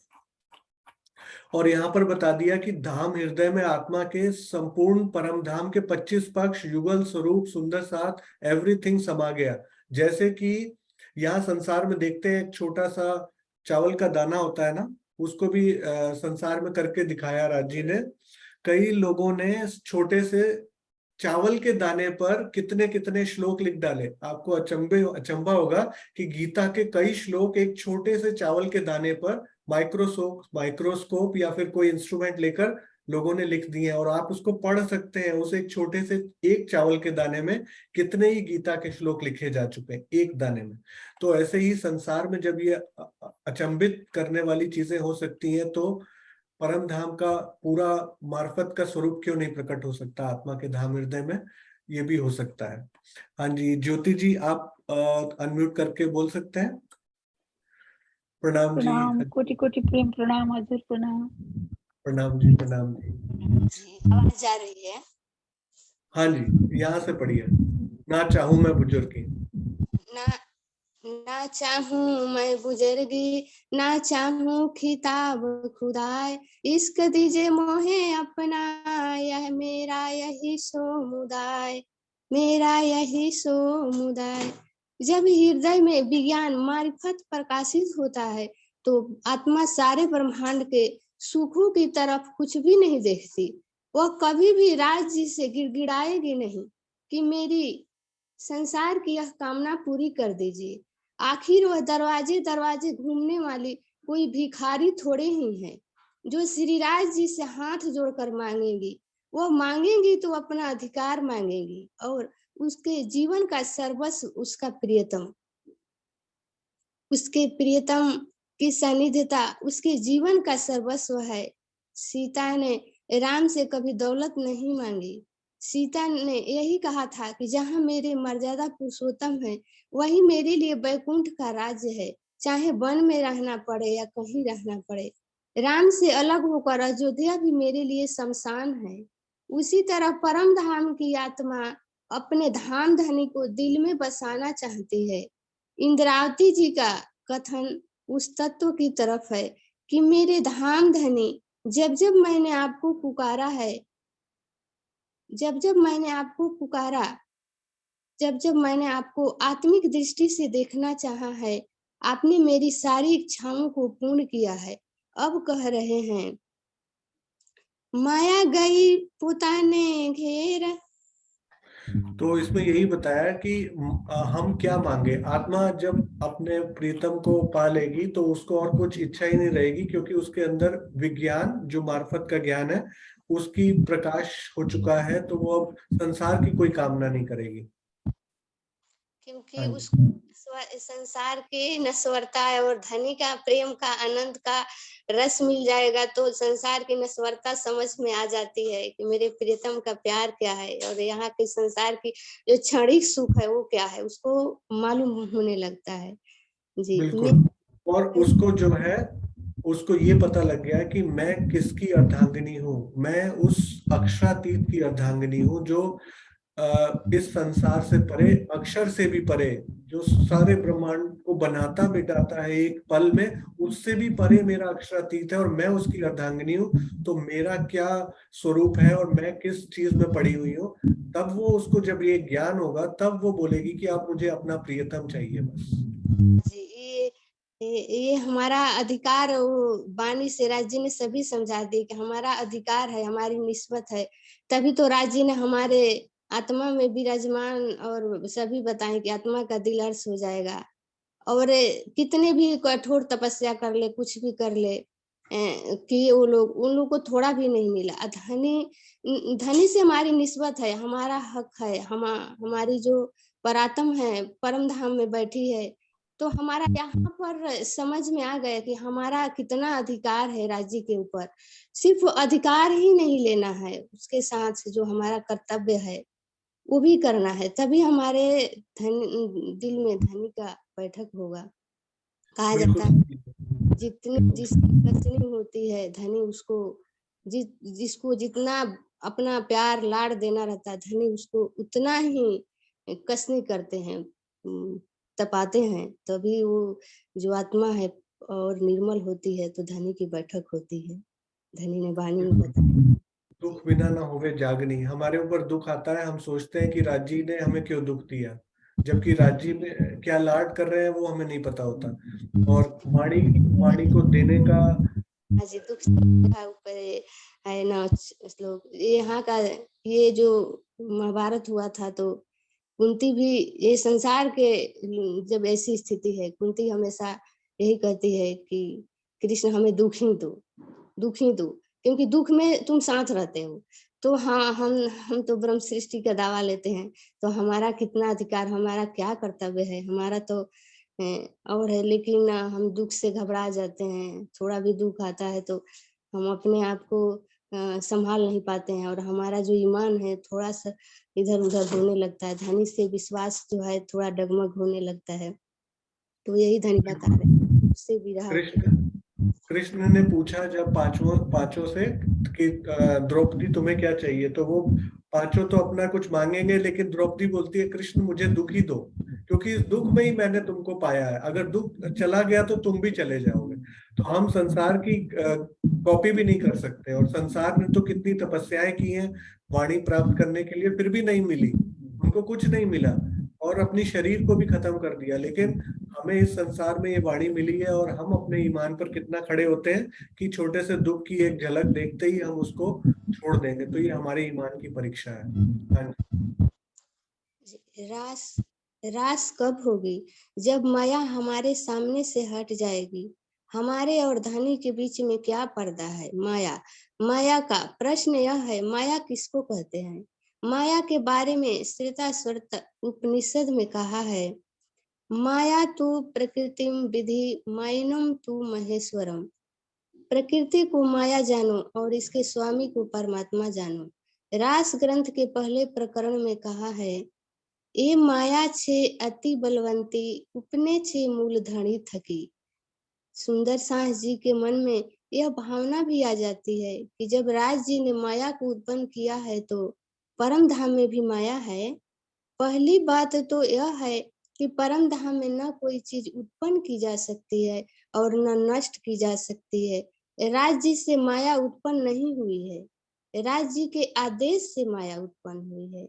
और यहाँ पर बता दिया कि धाम हृदय में आत्मा के संपूर्ण परम धाम के 25 पक्ष, युगल स्वरूप, सुंदर साथ, एवरीथिंग समा गया। जैसे कि यहाँ संसार में देखते हैं, एक छोटा सा चावल का दाना होता है ना, उसको भी संसार में करके दिखाया राज जी ने। कई लोगों ने छोटे से चावल के दाने पर कितने कितने श्लोक लिख डाले। आपको अचंभा होगा कि गीता के कई श्लोक एक छोटे से चावल के दाने पर माइक्रोस्कोप या फिर कोई इंस्ट्रूमेंट लेकर लोगों ने लिख दिए हैं, और आप उसको पढ़ सकते हैं। उस एक छोटे से एक चावल के दाने में कितने ही गीता के श्लोक लिखे जा चुके हैं एक दाने में। तो ऐसे ही संसार में जब ये अचंभित करने वाली चीजें हो सकती हैं, तो परम धाम का पूरा मार्फत का स्वरूप क्यों नहीं प्रकट हो सकता आत्मा के धाम हृदय में? ये भी हो सकता है। हाँ जी, ज्योति जी आप अनम्यूट करके बोल सकते हैं। प्रणाम जी। प्रणाम, कोटि कोटि प्रेम प्रणाम, हजूर प्रणाम। प्रणाम जी, प्रणाम जी। आवाज आ रही है? हाँ जी, यहाँ से पढ़िए। ना चाहूं मैं बुजुर्गी। ना ना चाहूं मैं बुजुर्गी, ना चाहूं खिताब खुदाए, इश्क दीजिए मोहे अपना, यह मेरा यही समुदाय, मेरा यही समुदाय। जब हृदय में विज्ञान मारिफत प्रकाशित होता है तो आत्मा सारे ब्रह्मांड के सुखों की तरफ कुछ भी नहीं देखती। वह कभी भी राज जी से गिड़गिड़ाएगी नहीं कि मेरी संसार की यह कामना पूरी कर दीजिए। आखिर वह दरवाजे दरवाजे घूमने वाली कोई भिखारी थोड़े ही है जो श्रीराज जी से हाथ जोड़कर मांगेगी। वो मांगेगी तो अपना अधिकार मांगेगी, और उसके जीवन का सर्वस्व उसका प्रियतम, उसके प्रियतम की सानिध्यता उसके जीवन का सर्वस्व है। सीता ने राम से कभी दौलत नहीं मांगी। सीता ने यही कहा था कि जहाँ मेरे मर्यादा पुरुषोत्तम है वही मेरे लिए वैकुंठ का राज्य है, चाहे वन में रहना पड़े या कहीं रहना पड़े। राम से अलग होकर अयोध्या भी मेरे लिए शमशान है। उसी तरह परम धाम की आत्मा अपने धाम धनी को दिल में बसाना चाहती है। इंद्रावती जी का कथन उस तत्व की तरफ है कि मेरे धाम धनी, जब जब मैंने आपको पुकारा है, जब जब मैंने आपको पुकारा, जब जब मैंने आपको आत्मिक दृष्टि से देखना चाहा है, आपने मेरी सारी इच्छाओं को पूर्ण किया है। अब कह रहे हैं, माया गई पुताने घेर। तो इसमें यही बताया कि हम क्या मांगे। आत्मा जब अपने प्रीतम को पा लेगी तो उसको और कुछ इच्छा ही नहीं रहेगी, क्योंकि उसके अंदर विज्ञान जो मार्फत का ज्ञान है उसकी प्रकाश हो चुका है, तो वो अब संसार की कोई कामना नहीं करेगी। क्योंकि हाँ जी। उसको संसार की नश्वरता और धनी का प्रेम का आनंद का रस मिल जाएगा तो संसार की नश्वरता समझ में आ जाती है कि मेरे प्रियतम का प्यार क्या है, और यहाँ के संसार की जो क्षणिक सुख है वो क्या है, उसको मालूम होने लगता है। जी बिल्कुल। और उसको जो है, उसको ये पता लग गया कि मैं किसकी अर्धांगिनी हूँ। मैं उस अक्षरातीत की अर्धांगिनी हूँ जो इस संसार से परे, अक्षर से भी परे, जो सारे ब्रह्मांड को बनाता मिटाता है एक पल में, उससे भी परे मेरा अक्षरातीत है और मैं उसकी अर्धांगिनी हूँ। तो मेरा क्या स्वरूप है और मैं किस चीज में पड़ी हुई हूँ, तब वो उसको जब ये ज्ञान होगा तब वो बोलेगी कि आप मुझे अपना प्रियतम चाहिए बस। जी, ये हमारा अधिकार, वाणी से राज जी ने सभी समझा दी कि हमारा अधिकार है, हमारी निस्बत है। तभी तो राज जी ने हमारे आत्मा में विराजमान और सभी बताएं कि आत्मा का दिल अर्श हो जाएगा। और कितने भी कठोर तपस्या कर ले, कुछ भी कर ले, कि वो लोग, उन लोग को थोड़ा भी नहीं मिला। धनी से हमारी निस्बत है, हमारा हक है, हमारी जो परात्म है परम धाम में बैठी है, तो हमारा यहाँ पर समझ में आ गया कि हमारा कितना अधिकार है राज्य के ऊपर। सिर्फ अधिकार ही नहीं लेना है, उसके साथ जो हमारा कर्तव्य है वो भी करना है, तभी हमारे दिल में धनी का बैठक होगा। कहा जाता है जिसकी कसनी होती है धनी उसको, जिसको जितना अपना प्यार लाड़ देना रहता है धनी उसको उतना ही कसनी करते हैं, तपाते हैं, तभी वो जो आत्मा है और निर्मल होती है तो धनी की बैठक होती है। धनी ने वाणी में बताया, दुख बिना ना होवे जागनी। हमारे ऊपर दुख आता है, हम सोचते हैं कि राजी ने हमें क्यों दुख दिया, जबकि राजी में क्या लाड कर रहे हैं वो हमें नहीं पता होता। और वाणी को देने का आज दुख का ऊपर है ना श्लोक। यहाँ का ये जो महाभारत हुआ था तो कुंती भी, ये संसार के जब ऐसी स्थिति है, कुंती हमेशा यही कहती है कि कृष्ण हमें दुख ही दो, क्योंकि दुख में तुम साथ रहते हो। तो हाँ, हम तो ब्रह्म सृष्टि का दावा लेते हैं, तो हमारा कितना अधिकार, हमारा क्या कर्तव्य है, हमारा तो और है, लेकिन हम दुख से घबरा जाते हैं। थोड़ा भी दुख आता है तो हम अपने आप को संभाल नहीं पाते हैं, और हमारा जो ईमान है थोड़ा सा इधर उधर होने लगता है, धनी से विश्वास जो है थोड़ा डगमग होने लगता है। तो यही धनी बता रहे हैं, उससे भी रहा। कृष्ण ने पूछा जब पांचों से कि द्रौपदी तुम्हें क्या चाहिए, तो वो पांचों तो अपना कुछ मांगेंगे, लेकिन द्रौपदी बोलती है कृष्ण मुझे दुख ही दो, क्योंकि इस दुख में ही मैंने तुमको पाया है, अगर दुख चला गया तो तुम भी चले जाओगे। तो हम संसार की कॉपी भी नहीं कर सकते, और संसार ने तो कितनी तपस्याएं की हैं वाणी प्राप्त करने के लिए, फिर भी नहीं मिली, उनको कुछ नहीं मिला, और अपनी शरीर को भी खत्म कर दिया। लेकिन हमें इस संसार में ये वाणी मिली है, और हम अपने ईमान पर कितना खड़े होते हैं कि छोटे से दुख की एक झलक देखते ही हम उसको छोड़ देंगे। तो ये हमारे ईमान की परीक्षा है। रास कब होगी? जब माया हमारे सामने से हट जाएगी। हमारे और धनी के बीच में क्या पर्दा है? माया का प्रश्न यह है, माया किसको कहते हैं? माया के बारे में श्वेताश्वतर उपनिषद में कहा है, माया तु प्रकृतिम विधि मायनम तु महेश्वरम। प्रकृति को माया जानो और इसके स्वामी को परमात्मा जानो। रास ग्रंथ के पहले प्रकरण में कहा है, ए माया छे अति बलवंती, उपने छे मूल धनी थकी। सुंदर सास जी के मन में यह भावना भी आ जाती है कि जब राज जी ने माया को उत्पन्न किया है तो परम धाम में भी माया है। पहली बात तो यह है कि परम धाम में न कोई चीज उत्पन्न की जा सकती है और न नष्ट की जा सकती है। राज जी से माया उत्पन्न नहीं हुई है, राज जी के आदेश से माया उत्पन्न हुई है।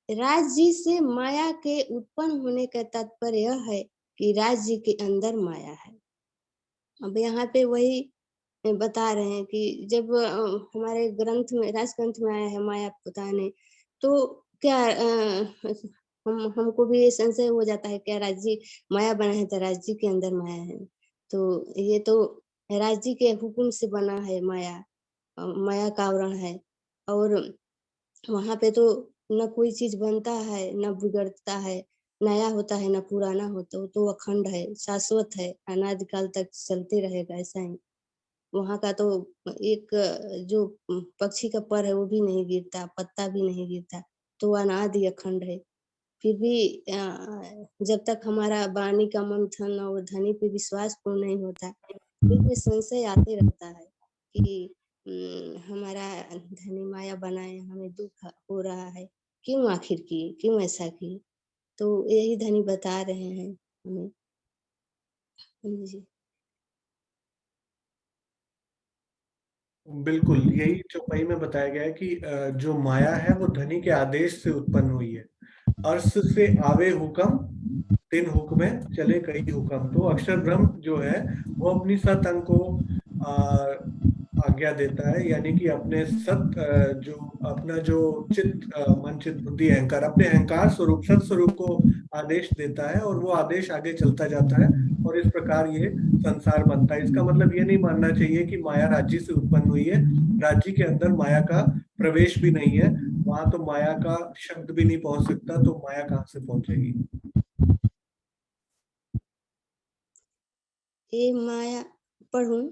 राज जी से माया के उत्पन्न होने का तात्पर्य यह है कि राज जी के अंदर माया है। अब यहाँ पे वही बता रहे हैं कि जब हमारे ग्रंथ में, राज ग्रंथ में आया है माया बताने, तो क्या हमको भी ये संशय हो जाता है, क्या राज जी माया बना है तो राज जी के अंदर माया है? तो ये तो राज जी के हुक्म से बना है माया, माया का आवरण है। और वहां पे तो न कोई चीज बनता है न बिगड़ता है, नया होता है न पुराना होता, तो अखंड है, शाश्वत है, अनादिकाल तक चलते रहेगा ऐसा ही। वहां का तो एक जो पक्षी का पर है वो भी नहीं गिरता, पत्ता भी नहीं गिरता, तो अनादि अखंड है। फिर भी जब तक हमारा वाणी का मंथन और धनी पे विश्वास पूर्ण नहीं होता, फिर में संशय आते रहता है कि हमारा धनी माया बनाए, हमें दुख हो रहा है, क्यों आखिर किए, क्यों ऐसा किए? तो यही धनी बता रहे हैं हमें। जी बिल्कुल, यही चौपाई में बताया गया है कि जो माया है वो धनी के आदेश से उत्पन्न हुई है। अर्श से आवे हुक्म, 3 हुक्म चले कई हुक्म। तो अक्षर ब्रह्म जो है वो अपनी सत अंग को आज्ञा देता है, यानी कि अपने जो अपना जो चित्त मन चित्त बुद्धि अहंकार, अपने अहंकार स्वरूप सत स्वरूप को आदेश देता है और वो आदेश आगे चलता जाता है और इस प्रकार ये संसार बनता है। इसका मतलब ये नहीं मानना चाहिए कि माया राज्य से उत्पन्न हुई है। राज्य के अंदर माया का प्रवेश भी नहीं है, वहां तो माया का शब्द भी नहीं पहुंच सकता, तो माया कहाँ से पहुंचेगी। ये माया पढ़ूं?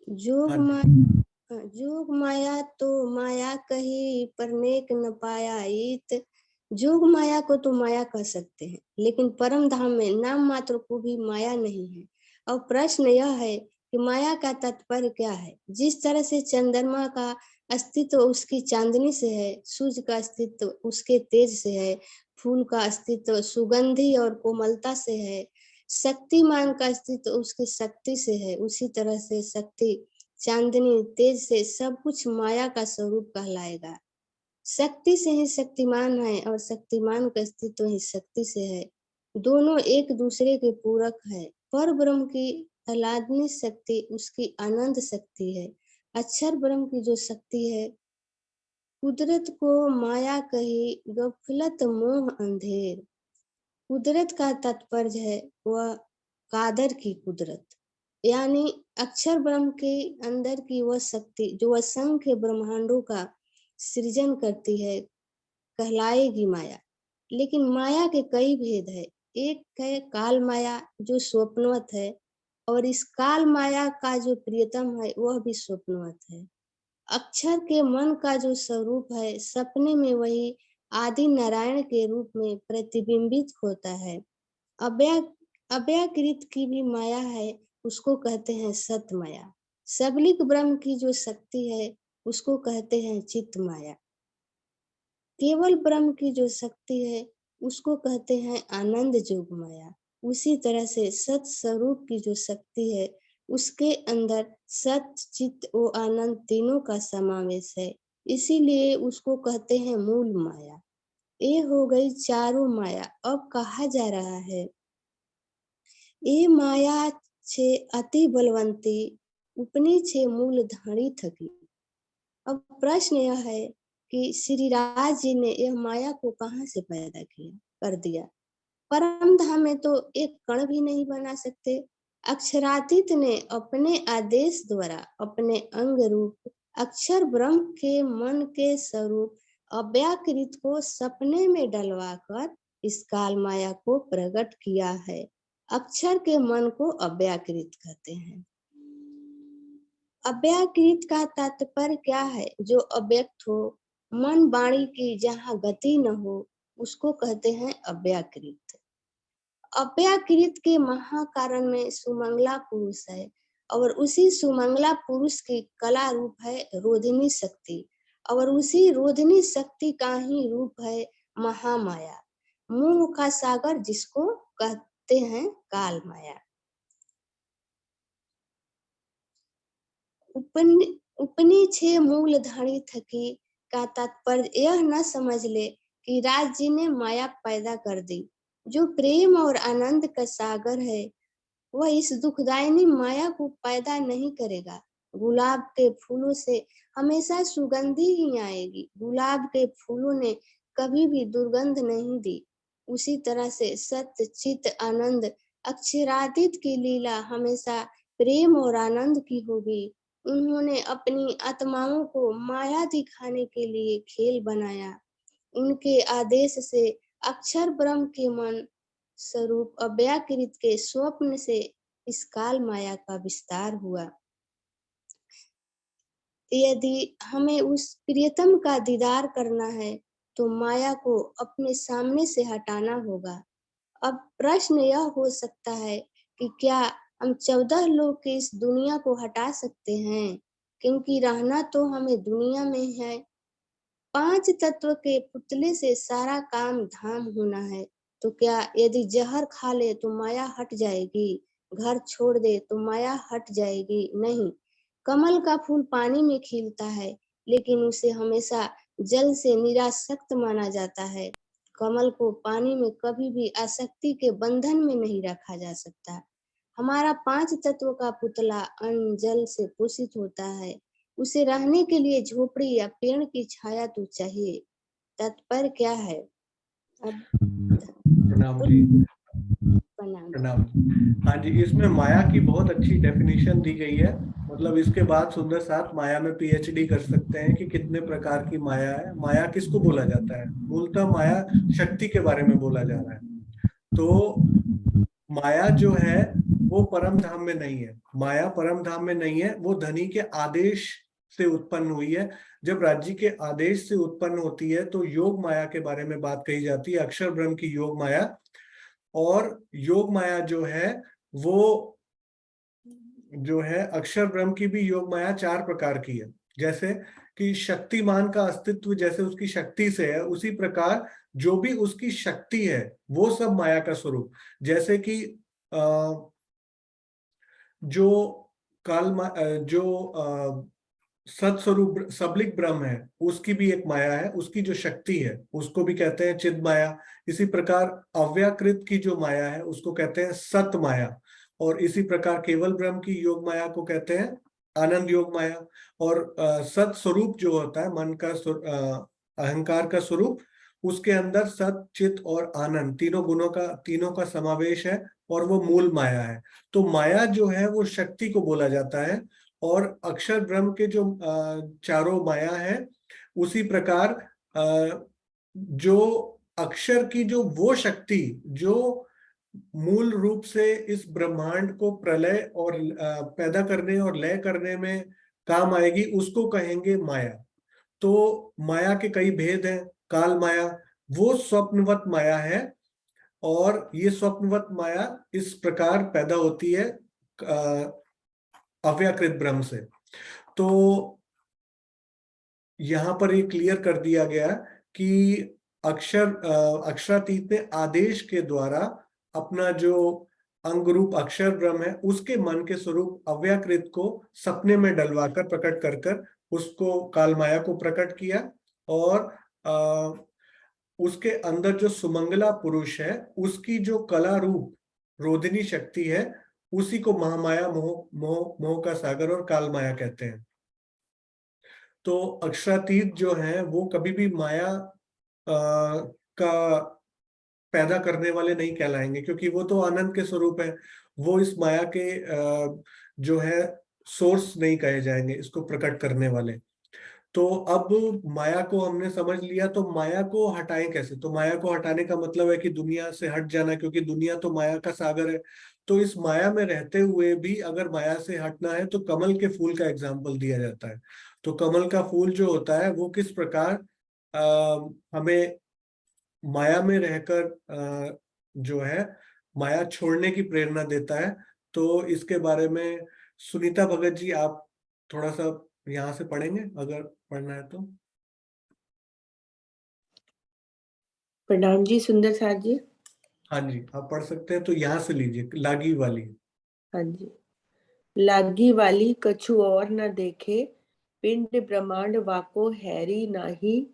जोग हाँ जी। माया, जोग माया तो माया कही पर नेक न पाया इत। जोग माया को तो माया कह सकते हैं, लेकिन परम धाम में नाम मात्र को भी माया नहीं है। और प्रश्न यह है कि माया का तात्पर्य क्या है। जिस तरह से चंद्रमा का अस्तित्व उसकी चांदनी से है, सूर्य का अस्तित्व उसके तेज से है, फूल का अस्तित्व सुगंधि और कोमलता से है, शक्तिमान का अस्तित्व उसकी शक्ति से है, उसी तरह से शक्ति चांदनी तेज से सब कुछ माया का स्वरूप कहलाएगा। शक्ति से ही शक्तिमान है और शक्तिमान का अस्तित्व ही शक्ति से है। दोनों एक दूसरे के पूरक है। पर ब्रह्म की अलादनी शक्ति उसकी आनंद शक्ति है। अक्षर ब्रह्म की जो शक्ति है, कुदरत को माया कही गफलत मोह अंधेर। कुदरत का तात्पर्य है वह कादर की कुदरत, यानी अक्षर ब्रह्म के अंदर की वह शक्ति जो असंख्य ब्रह्मांडों का सृजन करती है, कहलाएगी माया। लेकिन माया के कई भेद है। एक है काल माया जो स्वप्नवत है, और इस काल माया का जो प्रियतम है वह भी स्वप्नवत है। अक्षर के मन का जो स्वरूप है, सपने में वही आदि नारायण के रूप में प्रतिबिंबित होता है। अव्याकृत की भी माया है, उसको कहते हैं सत माया। सबलिक ब्रह्म की जो शक्ति है उसको कहते हैं चित्त माया। केवल ब्रह्म की जो शक्ति है उसको कहते हैं आनंद जोग माया। उसी तरह से सत स्वरूप की जो शक्ति है उसके अंदर सत चित्त और आनंद तीनों का समावेश है, इसीलिए उसको कहते हैं मूल माया। ये हो गई चारों माया। अब कहा जा रहा है ये माया छे अति बलवंती उपनी छे मूल धारी थकी। अब प्रश्न यह है कि श्री राज जी ने यह माया को कहाँ से पैदा किया कर दिया। परम धाम में तो एक कण भी नहीं बना सकते। अक्षरातीत ने अपने आदेश द्वारा अपने अंग रूप अक्षर ब्रह्म के मन के स्वरूप अव्याकृत को सपने में डलवाकर इस काल माया को प्रकट किया है। अक्षर के मन को अव्याकृत कहते हैं। अव्याकृत का तात्पर्य क्या है? जो अव्यक्त हो, मन वाणी की जहाँ गति न हो, उसको कहते हैं अव्याकृत। अव्याकृत के महाकारण में सुमंगला पुरुष है, और उसी सुमंगला पुरुष की कला रूप है रोधिनी शक्ति, और उसी रोधिनी शक्ति का ही रूप है महामाया, मोह का सागर, जिसको कहते हैं काल माया। उपनी छे मूल धारी थकी का तात्पर्य यह न समझ ले कि राज जी ने माया पैदा कर दी। जो प्रेम और आनंद का सागर है वह इस दुखदायिनी माया को पैदा नहीं करेगा। गुलाब के फूलों से हमेशा सुगंधी ही आएगी। गुलाब के फूलों ने कभी भी दुर्गंध नहीं दी। उसी तरह से सत्य चित आनंद अक्षरातीत की लीला हमेशा प्रेम और आनंद की होगी। उन्होंने अपनी आत्माओं को माया दिखाने के लिए खेल बनाया। उनके आदेश से अक्षर ब्रह्म के मन स्वरूप अव्याकृत के स्वप्न से इस काल माया का विस्तार हुआ। यदि हमें उस प्रियतम का दीदार करना है तो माया को अपने सामने से हटाना होगा। अब प्रश्न यह हो सकता है कि क्या हम 14 लोग के इस दुनिया को हटा सकते हैं, क्योंकि रहना तो हमें दुनिया में है। 5 तत्व के पुतले से सारा काम धाम होना है, तो क्या यदि जहर खा ले तो माया हट जाएगी? घर छोड़ दे तो माया हट जाएगी? नहीं। कमल का फूल पानी में खिलता है, लेकिन उसे हमेशा जल से निरासक्त माना जाता है। कमल को पानी में कभी भी आसक्ति के बंधन में नहीं रखा जा सकता। हमारा 5 तत्व का पुतला अन्न जल से पोषित होता है। उसे रहने के लिए झोपड़ी या पेड़ की छाया तो चाहिए। तात्पर्य क्या है? अब प्रणाम जी। प्रणाम। प्रणाम। हाँ जी, इसमें माया की बहुत अच्छी डेफिनेशन दी गई है। मतलब इसके बाद सुंदर साथ माया में पीएचडी कर सकते हैं कि कितने प्रकार की माया है, माया किसको बोला जाता है। मूलतः माया शक्ति के बारे में बोला जा रहा है। तो माया जो है वो परम धाम में नहीं है, माया परम धाम में नहीं है, वो धनी के आदेश से उत्पन्न हुई है। जब राज्य के आदेश से उत्पन्न होती है तो योग माया के बारे में बात कही जाती है, अक्षर ब्रह्म की योग माया। और योग माया जो है वो जो है अक्षर ब्रह्म की भी योग माया 4 प्रकार की है। जैसे कि शक्तिमान का अस्तित्व जैसे उसकी शक्ति से है, उसी प्रकार जो भी उसकी शक्ति है वो सब माया का स्वरूप। जैसे कि जो सत्स्वरूप सबलिक ब्रह्म है उसकी भी एक माया है, उसकी जो शक्ति है उसको भी कहते हैं चिद माया। इसी प्रकार अव्याकृत की जो माया है उसको कहते हैं सत माया। और इसी प्रकार केवल ब्रह्म की योग माया को कहते हैं आनंद योग माया। और सत स्वरूप जो होता है मन का अहंकार का स्वरूप, उसके अंदर सत चित और आनंद तीनों का समावेश है और वो मूल माया है। तो माया जो है वो शक्ति को बोला जाता है। और अक्षर ब्रह्म के जो चारों माया है, उसी प्रकार जो अक्षर की जो वो शक्ति जो मूल रूप से इस ब्रह्मांड को प्रलय और पैदा करने और लय करने में काम आएगी, उसको कहेंगे माया। तो माया के कई भेद हैं। काल माया वो स्वप्नवत माया है, और ये स्वप्नवत माया इस प्रकार पैदा होती है अव्याकृत ब्रह्म से। तो यहां पर ये क्लियर कर दिया गया कि अक्षरातीत ने आदेश के द्वारा अपना जो अंग रूप अक्षर ब्रह्म है उसके मन के स्वरूप अव्याकृत को सपने में डलवाकर प्रकट कर कर उसको काल माया को प्रकट किया। और उसके अंदर जो सुमंगला पुरुष है उसकी जो कला रूप रोधिनी शक्ति है, उसी को महामाया मोह का सागर और काल माया कहते हैं। तो अक्षरातीत जो है वो कभी भी माया का पैदा करने वाले नहीं कहलाएंगे, क्योंकि वो तो आनंद के स्वरूप है। वो इस माया के जो है सोर्स नहीं कहे जाएंगे, इसको प्रकट करने वाले। तो अब माया को हमने समझ लिया, तो माया को हटाएं कैसे? तो माया को हटाने का मतलब है कि दुनिया से हट जाना, क्योंकि दुनिया तो माया का सागर है। तो इस माया में रहते हुए भी अगर माया से हटना है तो कमल के फूल का एग्जाम्पल दिया जाता है। तो कमल का फूल जो होता है वो किस प्रकार हमें माया में रहकर जो है माया छोड़ने की प्रेरणा देता है। तो इसके बारे में सुनीता भगत जी आप थोड़ा सा यहाँ से पढ़ेंगे अगर पढ़ना है तो। प्रणाम जी सुंदर साथ जी। हाँ जी, आप पढ़ सकते हैं, तो यहाँ से लीजिए लागी वाली। हाँ जी। लागी वाली कछु और न देखे, पिंड ब्रह्मांड वाको हैरी नाही,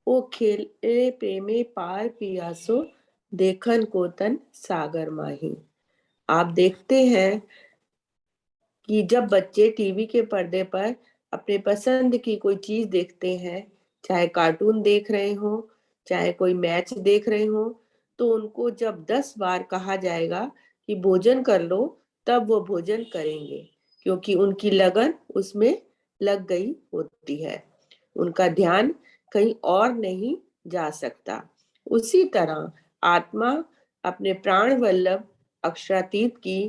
ओ खेले प्रेमे पार पियासो, देखन को तन सागर माही। आप देखते हैं कि जब बच्चे टीवी के पर्दे पर अपने पसंद की कोई चीज देखते हैं, चाहे कार्टून देख रहे हो, चाहे कोई मैच देख रहे हो, तो उनको जब 10 बार कहा जाएगा कि भोजन कर लो, तब वो भोजन करेंगे, क्योंकि उनकी लगन उसमें लग गई होती है। उनका ध्यान कहीं और नहीं जा सकता। उसी तरह आत्मा अपने प्राण वल्लभ अक्षरातीत की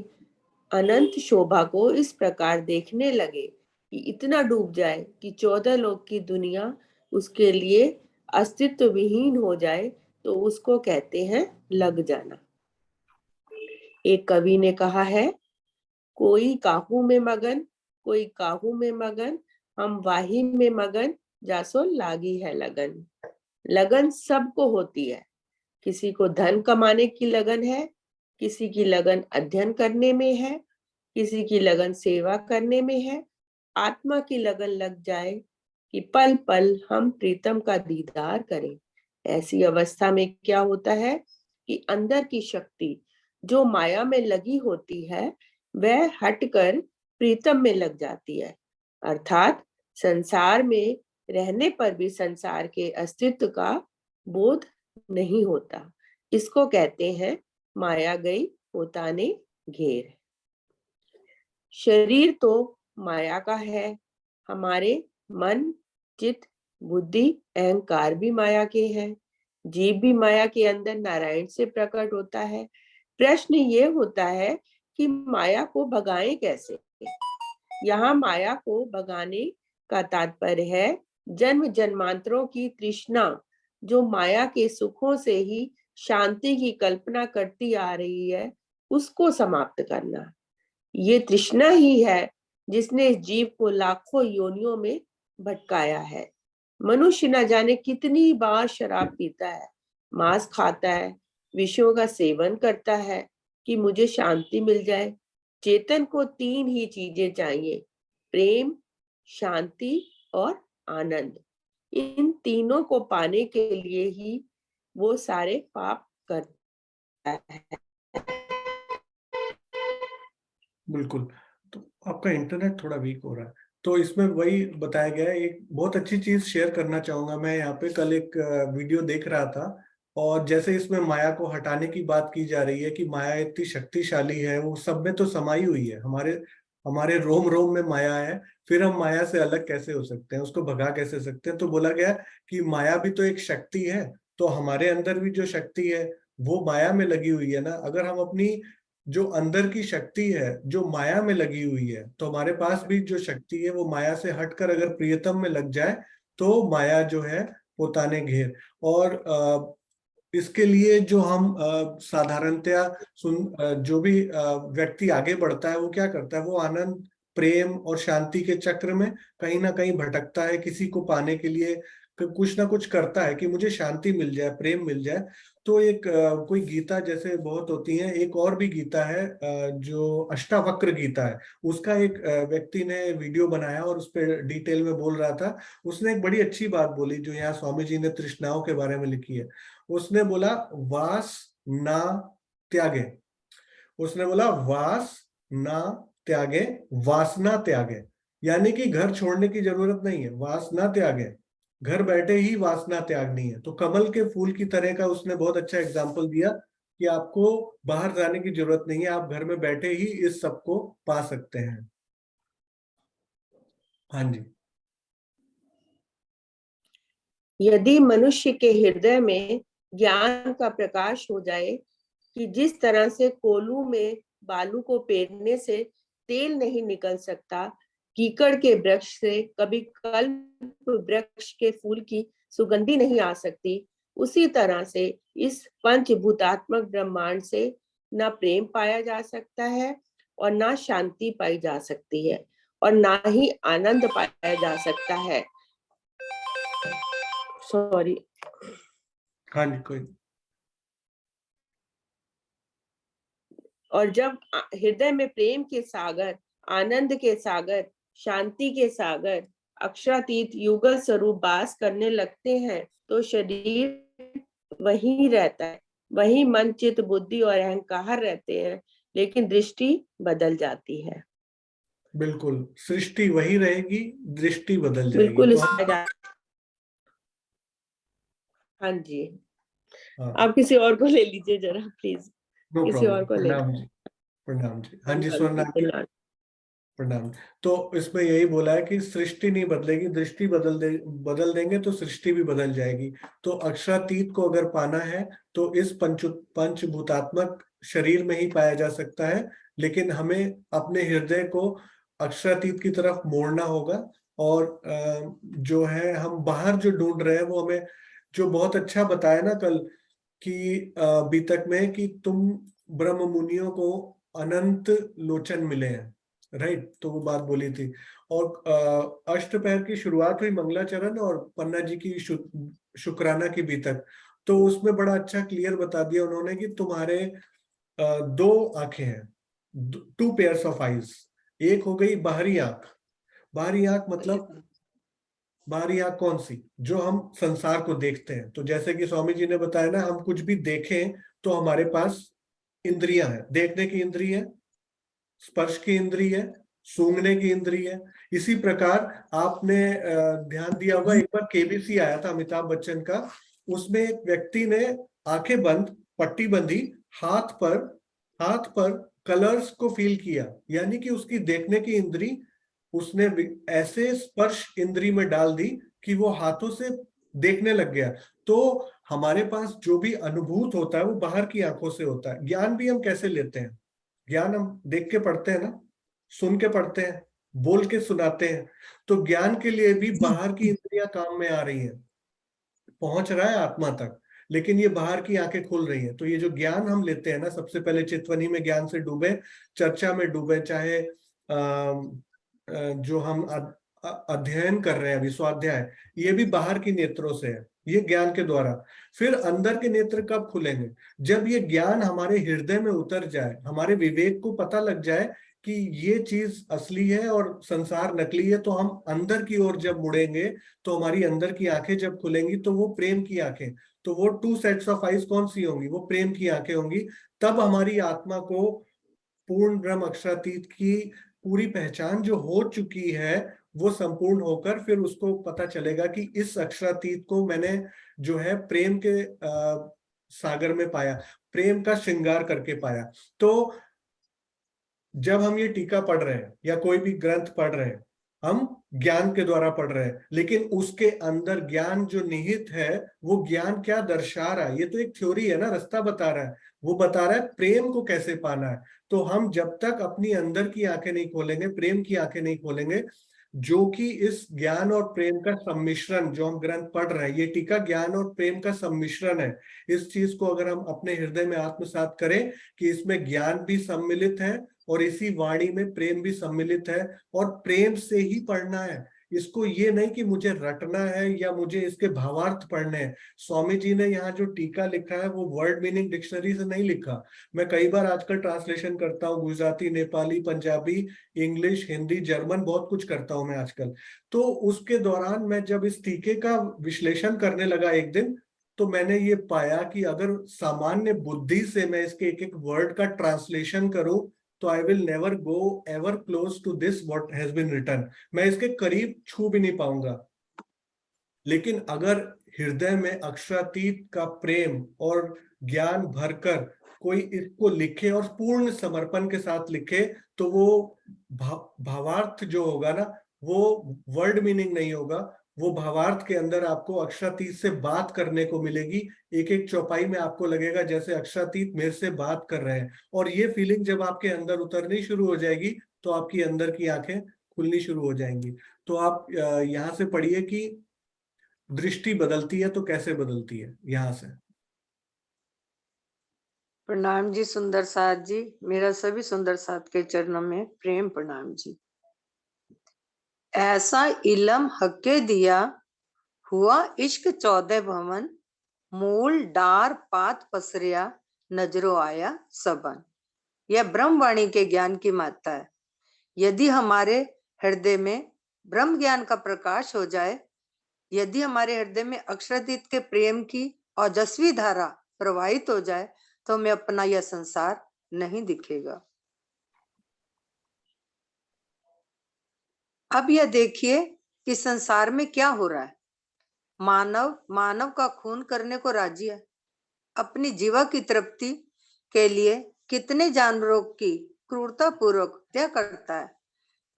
अनंत शोभा को इस प्रकार देखने लगे कि इतना डूब जाए कि 14 लोक की दुनिया उसके लिए अस्तित्व विहीन हो जाए, तो उसको कहते हैं लग जाना। एक कवि ने कहा है, कोई काहू में मगन, कोई काहू में मगन, हम वाही में मगन, जासो लागी है लगन। लगन सबको होती है। किसी को धन कमाने की लगन है, किसी की लगन अध्ययन करने में है, किसी की लगन सेवा करने में है। आत्मा की लगन लग जाए कि पल पल हम प्रीतम का दीदार करें, ऐसी अवस्था में क्या होता है कि अंदर की शक्ति जो माया में लगी होती है वह हटकर प्रीतम में लग जाती है, अर्थात संसार में रहने पर भी संसार के अस्तित्व का बोध नहीं होता। इसको कहते हैं माया गई पोताने घेर। शरीर तो माया का है, हमारे मन, चित्त, बुद्धि, अहंकार भी माया के हैं, जीव भी माया के अंदर नारायण से प्रकट होता है। प्रश्न ये होता है कि माया को भगाएं कैसे। यहाँ माया को भगाने का तात्पर्य है जन्म जन्मांतरों की तृष्णा जो माया के सुखों से ही शांति की कल्पना करती आ रही है, उसको समाप्त करना। ये तृष्णा ही है जिसने इस जीव को लाखों योनियों में भटकाया है। मनुष्य न जाने कितनी बार शराब पीता है, मांस खाता है, विषयों का सेवन करता है कि मुझे शांति मिल जाए। चेतन को 3 ही चीजें चाहिए, प्रेम, शांति और आनंद। इन तीनों को पाने के लिए ही वो सारे पाप करता है। बिल्कुल। तो आपका इंटरनेट थोड़ा वीक हो रहा है, तो इसमें वही बताया गया है। एक बहुत अच्छी चीज शेयर करना चाहूंगा मैं यहाँ पे। कल एक वीडियो देख रहा था, और जैसे इसमें माया को हटाने की बात की जा रही है कि माया इतनी शक्तिशाली है, वो सब में तो समाई हुई है, हमारे हमारे रोम रोम में माया है। फिर हम माया से अलग कैसे हो सकते हैं, उसको भगा कैसे सकते हैं। तो बोला गया कि माया भी तो एक शक्ति है, तो हमारे अंदर भी जो शक्ति है वो माया में लगी हुई है ना। अगर हम अपनी जो अंदर की शक्ति है जो माया में लगी हुई है, तो हमारे पास भी जो शक्ति है वो माया से हटकर अगर प्रियतम में लग जाए तो माया जो है पोताने घेर। और इसके लिए जो हम साधारणतया जो भी व्यक्ति आगे बढ़ता है वो क्या करता है, वो आनंद, प्रेम और शांति के चक्र में कहीं ना कहीं भटकता है। किसी को पाने के लिए कुछ ना कुछ करता है कि मुझे शांति मिल जाए, प्रेम मिल जाए। तो एक कोई गीता जैसे बहुत होती है, एक और भी गीता है जो अष्टावक्र गीता है, उसका एक व्यक्ति ने वीडियो बनाया और उस पर डिटेल में बोल रहा था। उसने एक बड़ी अच्छी बात बोली जो यहाँ स्वामी जी ने तृष्णाओं के बारे में लिखी है। उसने बोला वास ना त्यागे। उसने बोला वास ना त्यागे, वासना त्यागे। यानी कि घर छोड़ने की जरूरत नहीं है, वासना त्यागे, घर बैठे ही वासना त्यागनी है। तो कमल के फूल की तरह का उसने बहुत अच्छा एग्जाम्पल दिया कि आपको बाहर जाने की जरूरत नहीं है, आप घर में बैठे ही इस सब को पा सकते हैं। हाँ जी। यदि मनुष्य के हृदय में ज्ञान का प्रकाश हो जाए कि जिस तरह से कोलू में बालू को पेरने से तेल नहीं निकल सकता, कीकड़ के वृक्ष से कभी कल्प वृक्ष के फूल की सुगंधी नहीं आ सकती, उसी तरह से इस पंचभूतात्मक ब्रह्मांड से न प्रेम पाया जा सकता है और ना शांति पाई जा सकती है और ना ही आनंद पाया जा सकता है। सॉरी। हाँ जी, कोई। और जब हृदय में प्रेम के सागर, आनंद के सागर, शांति के सागर, अक्षरातीत युगल स्वरूप वास करने लगते हैं तो शरीर वहीं रहता है, वहीं मन, चित्त, बुद्धि और अहंकार रहते हैं, लेकिन दृष्टि बदल जाती है। बिल्कुल, सृष्टि वही रहेगी, दृष्टि बदल जाएगी। बिल्कुल। तो हाँ जी, हाँ, आप किसी और को ले लीजिए जरा प्लीज। नो किसी और प्रॉब्लम। को ले प्रणाम जी, प्रणाम जी। हाँ जी, स्वर्णा जी, लीजिए। प्रणाम। तो इसमें यही बोला है कि सृष्टि नहीं बदलेगी, दृष्टि बदल देंगे तो सृष्टि भी बदल जाएगी। तो अक्षरातीत को अगर पाना है तो इस पंचभूतात्मक शरीर में ही पाया जा सकता है, लेकिन हमें अपने हृदय को अक्षरातीत की तरफ मोड़ना होगा। और जो है हम बाहर जो ढूंढ रहे हैं वो हमें, जो बहुत अच्छा बताया ना कल कि बीतक में, कि तुम ब्रह्म मुनियों को अनंत लोचन मिले हैं, राइट। तो वो बात बोली थी। और अष्टपहर की शुरुआत हुई मंगलाचरण और पन्ना जी की शुक्राना की बीतक। तो उसमें बड़ा अच्छा क्लियर बता दिया उन्होंने कि तुम्हारे 2 आंखें हैं, 2 पेयर्स ऑफ आईज। एक हो गई बाहरी आंख। बाहरी आंख मतलब बाहरी आंख कौन सी? जो हम संसार को देखते हैं। तो जैसे कि स्वामी जी ने बताया ना, हम कुछ भी देखें तो हमारे पास इंद्रियां हैं। देखने की इंद्रिय है, स्पर्श की इंद्रिय है, सूंघने की इंद्रिय है। इसी प्रकार आपने ध्यान दिया होगा, एक बार केबीसी आया था अमिताभ बच्चन का, उसमें एक व्यक्ति ने आंखें बंद, पट्टी बंधी, हाथ पर कलर्स को फील किया, यानी कि उसकी देखने की इंद्री उसने ऐसे स्पर्श इंद्री में डाल दी कि वो हाथों से देखने लग गया। तो हमारे पास जो भी अनुभूत होता है वो बाहर की आंखों से होता है। ज्ञान भी हम कैसे लेते हैं? ज्ञान हम देख के पढ़ते हैं ना, सुन के पढ़ते हैं, बोल के सुनाते हैं। तो ज्ञान के लिए भी बाहर की इंद्रियां काम में आ रही हैं, पहुंच रहा है आत्मा तक, लेकिन ये बाहर की आंखें खुल रही हैं। तो ये जो ज्ञान हम लेते हैं ना, सबसे पहले चितवनी में ज्ञान से डूबे, चर्चा में डूबे, चाहे जो हम अध्ययन कर रहे हैं अभी, स्वाध्याय, ये भी बाहर की नेत्रों से है, ये ज्ञान के द्वारा। फिर अंदर के नेत्र कब खुलेंगे? जब ये ज्ञान हमारे हृदय में उतर जाए, हमारे विवेक को पता लग जाए कि ये चीज असली है और संसार नकली है, तो हम अंदर की ओर जब मुड़ेंगे, तो हमारी अंदर की आंखें जब खुलेंगी, तो वो प्रेम की आंखें, तो वो 2 सेट्स ऑफ आईज कौन सी होंगी? वो प्रेम की आंखें होंगी। तब हमारी आत्मा को पूर्ण ब्रह्म अक्षरातीत की पूरी पहचान जो हो चुकी है, वो संपूर्ण होकर फिर उसको पता चलेगा कि इस अक्षरातीत को मैंने जो है प्रेम के सागर में पाया, प्रेम का श्रृंगार करके पाया। तो जब हम ये टीका पढ़ रहे हैं या कोई भी ग्रंथ पढ़ रहे हैं, हम ज्ञान के द्वारा पढ़ रहे हैं, लेकिन उसके अंदर ज्ञान जो निहित है, वो ज्ञान क्या दर्शा रहा है? ये तो एक थ्योरी है ना, रास्ता बता रहा है, वो बता रहा है प्रेम को कैसे पाना है। तो हम जब तक अपनी अंदर की आंखें नहीं खोलेंगे, प्रेम की आंखें नहीं खोलेंगे, जो कि इस ज्ञान और प्रेम का सम्मिश्रण जो हम ग्रंथ पढ़ रहे हैं, ये टीका ज्ञान और प्रेम का सम्मिश्रण है। इस चीज को अगर हम अपने हृदय में आत्मसात करें कि इसमें ज्ञान भी सम्मिलित है और इसी वाणी में प्रेम भी सम्मिलित है, और प्रेम से ही पढ़ना है इसको, ये नहीं कि मुझे रटना है या मुझे इसके भावार्थ पढ़ने हैं। स्वामी जी ने यहाँ जो टीका लिखा है वो वर्ड मीनिंग डिक्शनरी से नहीं लिखा। मैं कई बार आजकल ट्रांसलेशन करता हूँ, गुजराती, नेपाली, पंजाबी, इंग्लिश, हिंदी, जर्मन, बहुत कुछ करता हूँ मैं आजकल। तो उसके दौरान मैं जब इस टीके का विश्लेषण करने लगा एक दिन, तो मैंने ये पाया कि अगर सामान्य बुद्धि से मैं इसके एक एक वर्ड का ट्रांसलेशन करूं, तो I will never go ever close to this what has been written. मैं इसके करीब छू भी नहीं पाऊंगा। लेकिन अगर हृदय में अक्षरातीत का प्रेम और ज्ञान भरकर कोई इसको लिखे और पूर्ण समर्पण के साथ लिखे, तो वो भावार्थ जो होगा ना, वो वर्ड मीनिंग नहीं होगा, वो भावार्थ के अंदर आपको अक्षरातीत से बात करने को मिलेगी। एक एक चौपाई में आपको लगेगा जैसे अक्षरातीत मेरे से बात कर रहे हैं। और ये फीलिंग जब आपके अंदर उतरनी शुरू हो जाएगी, तो आपकी अंदर की आंखें खुलनी शुरू हो जाएंगी। तो आप यहाँ से पढ़िए कि दृष्टि बदलती है तो कैसे बदलती है। यहाँ से प्रणाम जी सुंदर साथ जी, मेरा सभी सुंदर साथ के चरणों में प्रेम प्रणाम जी। ऐसा इलम हक्के दिया हुआ इश्क 14 भवन, मूल डार पात पसरिया नजरो आया सबन। यह ब्रह्मवाणी के ज्ञान की महत्ता है। यदि हमारे हृदय में ब्रह्म ज्ञान का प्रकाश हो जाए, यदि हमारे हृदय में अक्षरातीत के प्रेम की ओजस्वी धारा प्रवाहित हो जाए, तो हमें अपना यह संसार नहीं दिखेगा। अब यह देखिए कि संसार में क्या हो रहा है। मानव का खून करने को राजी है। अपनी जीवा की तृप्ति के लिए कितने जानवरों की क्रूरता पूर्वक हत्या करता है।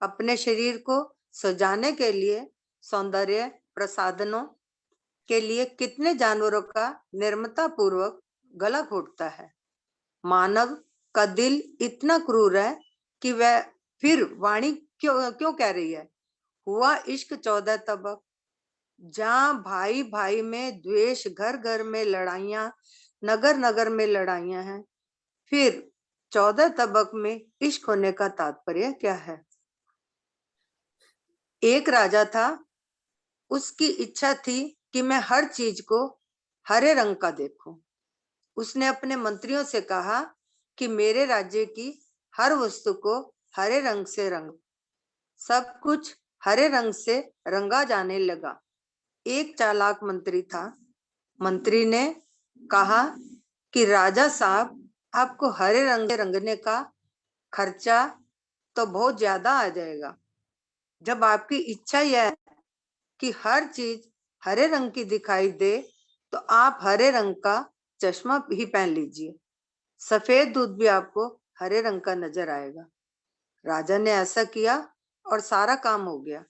अपने शरीर को सजाने के लिए, सौंदर्य प्रसाधनों के लिए कितने जानवरों का निर्ममता पूर्वक गला घोटता है। मानव का दिल इतना क्रूर है कि वह फिर वाणी क्यों कह रही है, हुआ इश्क 14 तबक। जहां भाई भाई में द्वेष, घर घर में लड़ाइयां, नगर नगर में लड़ाइयां हैं, फिर 14 तबक में इश्क होने का तात्पर्य क्या है। एक राजा था, उसकी इच्छा थी कि मैं हर चीज को हरे रंग का देखूं। उसने अपने मंत्रियों से कहा कि मेरे राज्य की हर वस्तु को हरे रंग से रंग। सब कुछ हरे रंग से रंगा जाने लगा। एक चालाक मंत्री था। मंत्री ने कहा कि राजा साहब, आपको हरे रंग रंगने का खर्चा तो बहुत ज्यादा आ जाएगा। जब आपकी इच्छा यह है कि हर चीज हरे रंग की दिखाई दे, तो आप हरे रंग का चश्मा ही पहन लीजिए। सफेद दूध भी आपको हरे रंग का नजर आएगा। राजा ने ऐसा किया और सारा काम हो गया।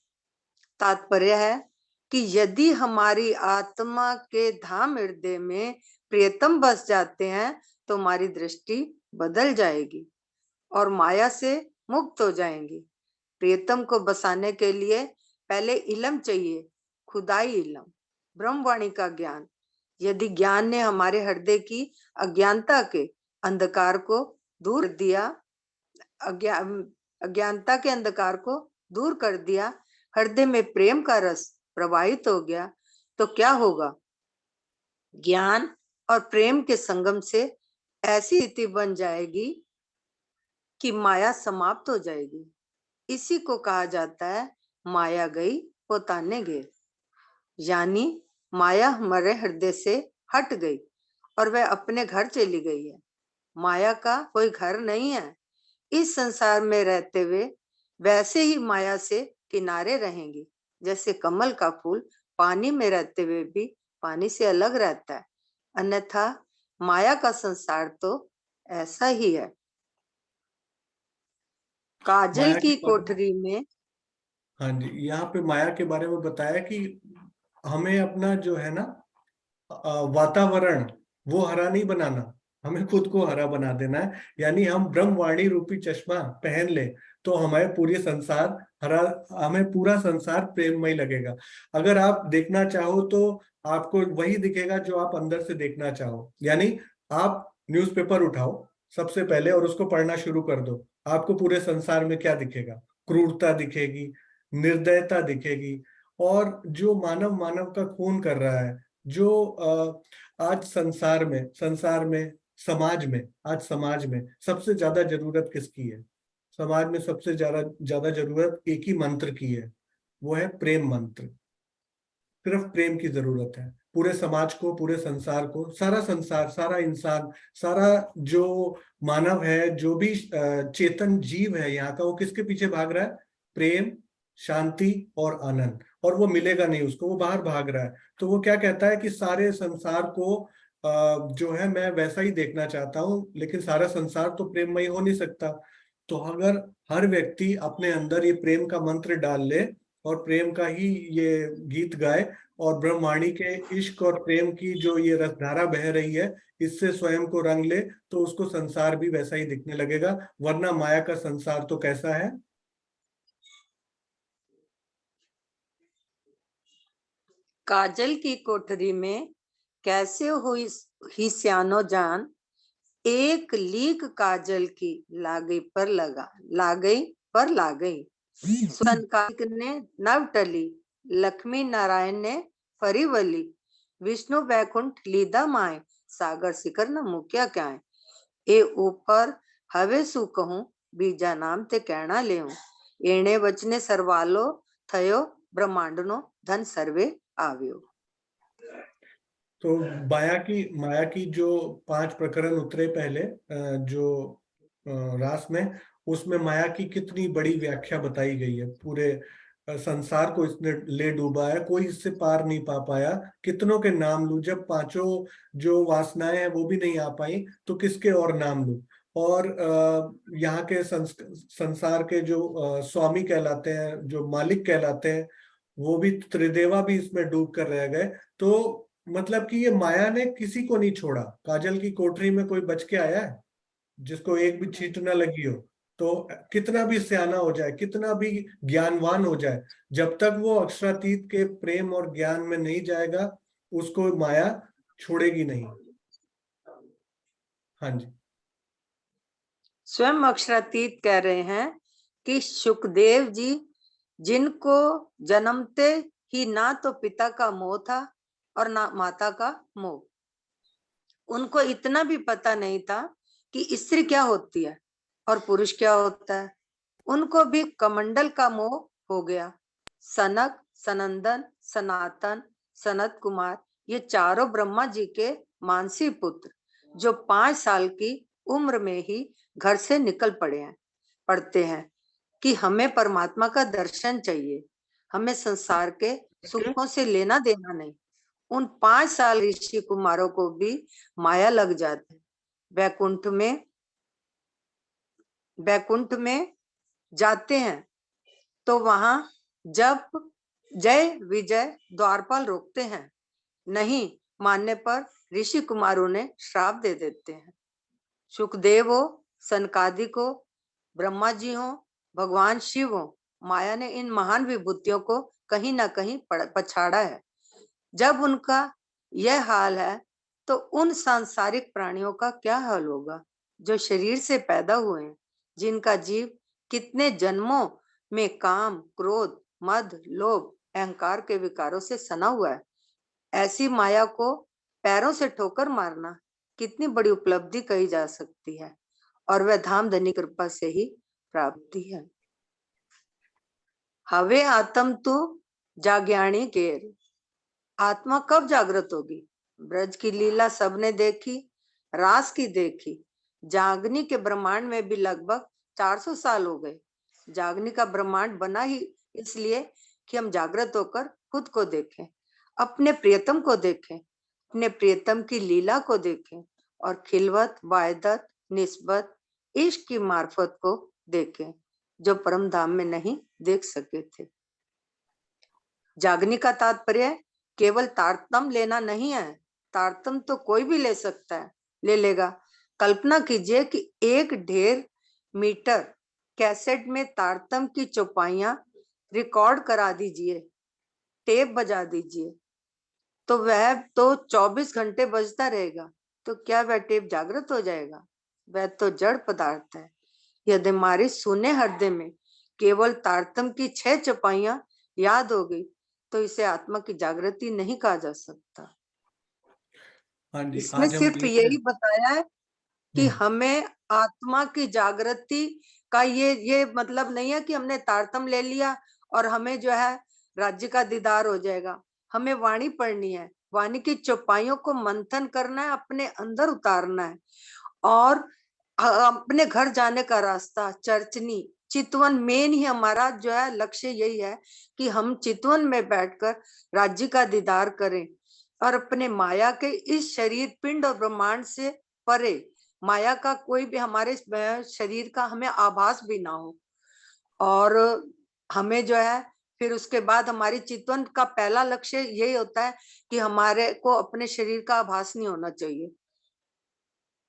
तात्पर्य है कि यदि हमारी आत्मा के धाम हृदय में प्रियतम बस जाते हैं, तो हमारी दृष्टि बदल जाएगी और माया से मुक्त हो जाएंगी। प्रियतम को बसाने के लिए पहले इल्म चाहिए, खुदाई इल्म, ब्रह्मवाणी का ज्ञान। यदि ज्ञान ने हमारे हृदय की अज्ञानता के अंधकार को दूर दिया, अज्ञानता के अंधकार को दूर कर दिया, हृदय में प्रेम का रस प्रवाहित हो गया, तो क्या होगा? ज्ञान और प्रेम के संगम से ऐसी स्थिति बन जाएगी कि माया समाप्त हो जाएगी। इसी को कहा जाता है माया गई पोताने गए, यानी माया हमारे हृदय से हट गई और वह अपने घर चली गई है। माया का कोई घर नहीं है। इस संसार में रहते हुए वैसे ही माया से किनारे रहेंगे, जैसे कमल का फूल पानी में रहते हुए भी पानी से अलग रहता है। अन्यथा माया का संसार तो ऐसा ही है। काजल माया की के बारे में, कोठरी में, हाँ जी, यहाँ पे माया के बारे में बताया कि हमें अपना जो है ना वातावरण वो हरा नहीं बनाना, हमें खुद को हरा बना देना है। यानी हम ब्रह्मवाणी रूपी चश्मा पहन ले तो हमारे पूरे संसार हरा, हमें पूरा संसार प्रेममय लगेगा। अगर आप देखना चाहो तो आपको वही दिखेगा जो आप अंदर से देखना चाहो। यानी आप न्यूज़पेपर उठाओ सबसे पहले और उसको पढ़ना शुरू कर दो, आपको पूरे संसार में क्या दिखेगा? क्रूरता दिखेगी, निर्दयता दिखेगी, और जो मानव मानव का खून कर रहा है, जो आज संसार में समाज में सबसे ज्यादा जरूरत किसकी है? समाज में सबसे ज्यादा ज्यादा जरूरत एक ही मंत्र की है, वो है प्रेम मंत्र। सिर्फ प्रेम की जरूरत है पूरे समाज को, पूरे संसार को। सारा संसार, सारा इंसान, सारा जो मानव है, जो भी चेतन जीव है यहाँ का, वो किसके पीछे भाग रहा है? प्रेम, शांति और आनंद। और वो मिलेगा नहीं उसको, वो बाहर भाग रहा है। तो वो क्या कहता है कि सारे संसार को जो है मैं वैसा ही देखना चाहता हूँ, लेकिन सारा संसार तो प्रेममय हो नहीं सकता। तो अगर हर व्यक्ति अपने अंदर ये प्रेम का मंत्र डाल ले और प्रेम का ही ये गीत गाए और ब्रह्मवाणी के इश्क और प्रेम की जो ये रसधारा बह रही है, इससे स्वयं को रंग ले, तो उसको संसार भी वैसा ही दिखने लगेगा। वरना माया का संसार तो कैसा है? काजल की कोठरी में कैसे हुई ही स्यानो जान, एक लीक काजल की लागई पर ला गई। सुन कार्तिक ने नव टली, लक्ष्मी नारायण ने फरीवली, विष्णु वैकुंठ लीदा माए, सागर शिखर न मुक्या क्या है। ए ऊपर हवे सु कहूं, बीजा नाम ते कहना लेऊं, एणे वचने सरवालो थयो, ब्रह्मांडनो धन सर्वे आव्यो। तो माया की जो 5 प्रकरण उतरे पहले जो रास में, उसमें माया की कितनी बड़ी व्याख्या बताई गई है। पूरे संसार को इसने ले डूबा है, कोई इससे पार नहीं पा पाया। कितनों के नाम लूं? जब 5 जो वासनाएं हैं वो भी नहीं आ पाई, तो किसके और नाम लूं? और यहाँ के संसार के जो स्वामी कहलाते हैं, जो मालिक कहलाते हैं, वो भी, त्रिदेवा भी इसमें डूब कर रह गए। तो मतलब कि ये माया ने किसी को नहीं छोड़ा। काजल की कोठरी में कोई बच के आया है जिसको एक भी छींट न लगी हो? तो कितना भी सियाना हो जाए, कितना भी ज्ञानवान हो जाए, जब तक वो अक्षरातीत के प्रेम और ज्ञान में नहीं जाएगा, उसको माया छोड़ेगी नहीं। हाँ जी। स्वयं अक्षरातीत कह रहे हैं कि सुखदेव जी, जिनको जन्मते ही ना तो पिता का मोह था और ना माता का मोह, उनको इतना भी पता नहीं था कि स्त्री क्या होती है और पुरुष क्या होता है। उनको भी कमंडल का मोह हो गया। सनक, सनंदन, सनातन, सनत कुमार, ये चारों ब्रह्मा जी के मानसी पुत्र जो 5 साल की उम्र में ही घर से निकल पड़ते हैं कि हमें परमात्मा का दर्शन चाहिए, हमें संसार के सुखों से लेना देना नहीं। उन 5 साल ऋषि कुमारों को भी माया लग जाती है। बैकुंठ में जाते हैं तो वहां जब जय विजय द्वारपाल रोकते हैं, नहीं मानने पर ऋषि कुमारों ने श्राप दे देते हैं। सुखदेव हो, सनकादिक हो, ब्रह्मा जी हो, भगवान शिव हो, माया ने इन महान विभूतियों को कहीं ना कहीं पछाड़ा है। जब उनका यह हाल है तो उन सांसारिक प्राणियों का क्या हाल होगा जो शरीर से पैदा हुए हैं, जिनका जीव कितने जन्मों में काम, क्रोध, मद, लोभ, अहंकार के विकारों से सना हुआ है। ऐसी माया को पैरों से ठोकर मारना कितनी बड़ी उपलब्धि कही जा सकती है, और वह धाम धनी कृपा से ही प्राप्ति है। हवे आत्म तू जाग्याणी केर, आत्मा कब जागृत होगी? ब्रज की लीला सबने देखी, रास की देखी। जागनी के ब्रह्मांड में भी लगभग 400 साल हो गए। जागनी का ब्रह्मांड बना ही इसलिए कि हम जागृत होकर खुद को देखें, अपने प्रियतम को देखें, अपने प्रियतम की लीला को देखें और खिलवत, वायदत, निस्बत, इश्क की मार्फत को देखें जो परम धाम में नहीं देख सके थे। जागनी का तात्पर्य केवल तारतम लेना नहीं है, तारतम तो कोई भी ले सकता है, ले लेगा। कल्पना कीजिए कि 1.5 मीटर कैसेट में तारतम की चौपाइयां रिकॉर्ड करा दीजिए, टेप बजा दीजिए, तो वह तो 24 घंटे बजता रहेगा। तो क्या वह टेप जागृत हो जाएगा? वह तो जड़ पदार्थ है। यदि हमारे सुने हृदय में केवल तारतम की 6 चौपाइयां याद हो गई तो इसे आत्मा की जागृति नहीं कहा जा सकता। हाँ जी, इसमें आज हम सिर्फ यही बताया है कि हमें आत्मा की जागृति का ये मतलब नहीं है कि हमने तारतम ले लिया और हमें जो है राज्य का दीदार हो जाएगा। हमें वाणी पढ़नी है, वाणी की चौपाइयों को मंथन करना है, अपने अंदर उतारना है, और अपने घर जाने का रास्ता चर्चनी चितवन मेन ही हमारा जो है लक्ष्य यही है कि हम चितवन में बैठकर राज्य का दीदार करें और अपने माया के इस शरीर, पिंड और ब्रह्मांड से परे, माया का कोई भी हमारे शरीर का हमें आभास भी ना हो। और हमें जो है फिर उसके बाद हमारी चितवन का पहला लक्ष्य यही होता है कि हमारे को अपने शरीर का आभास नहीं होना चाहिए,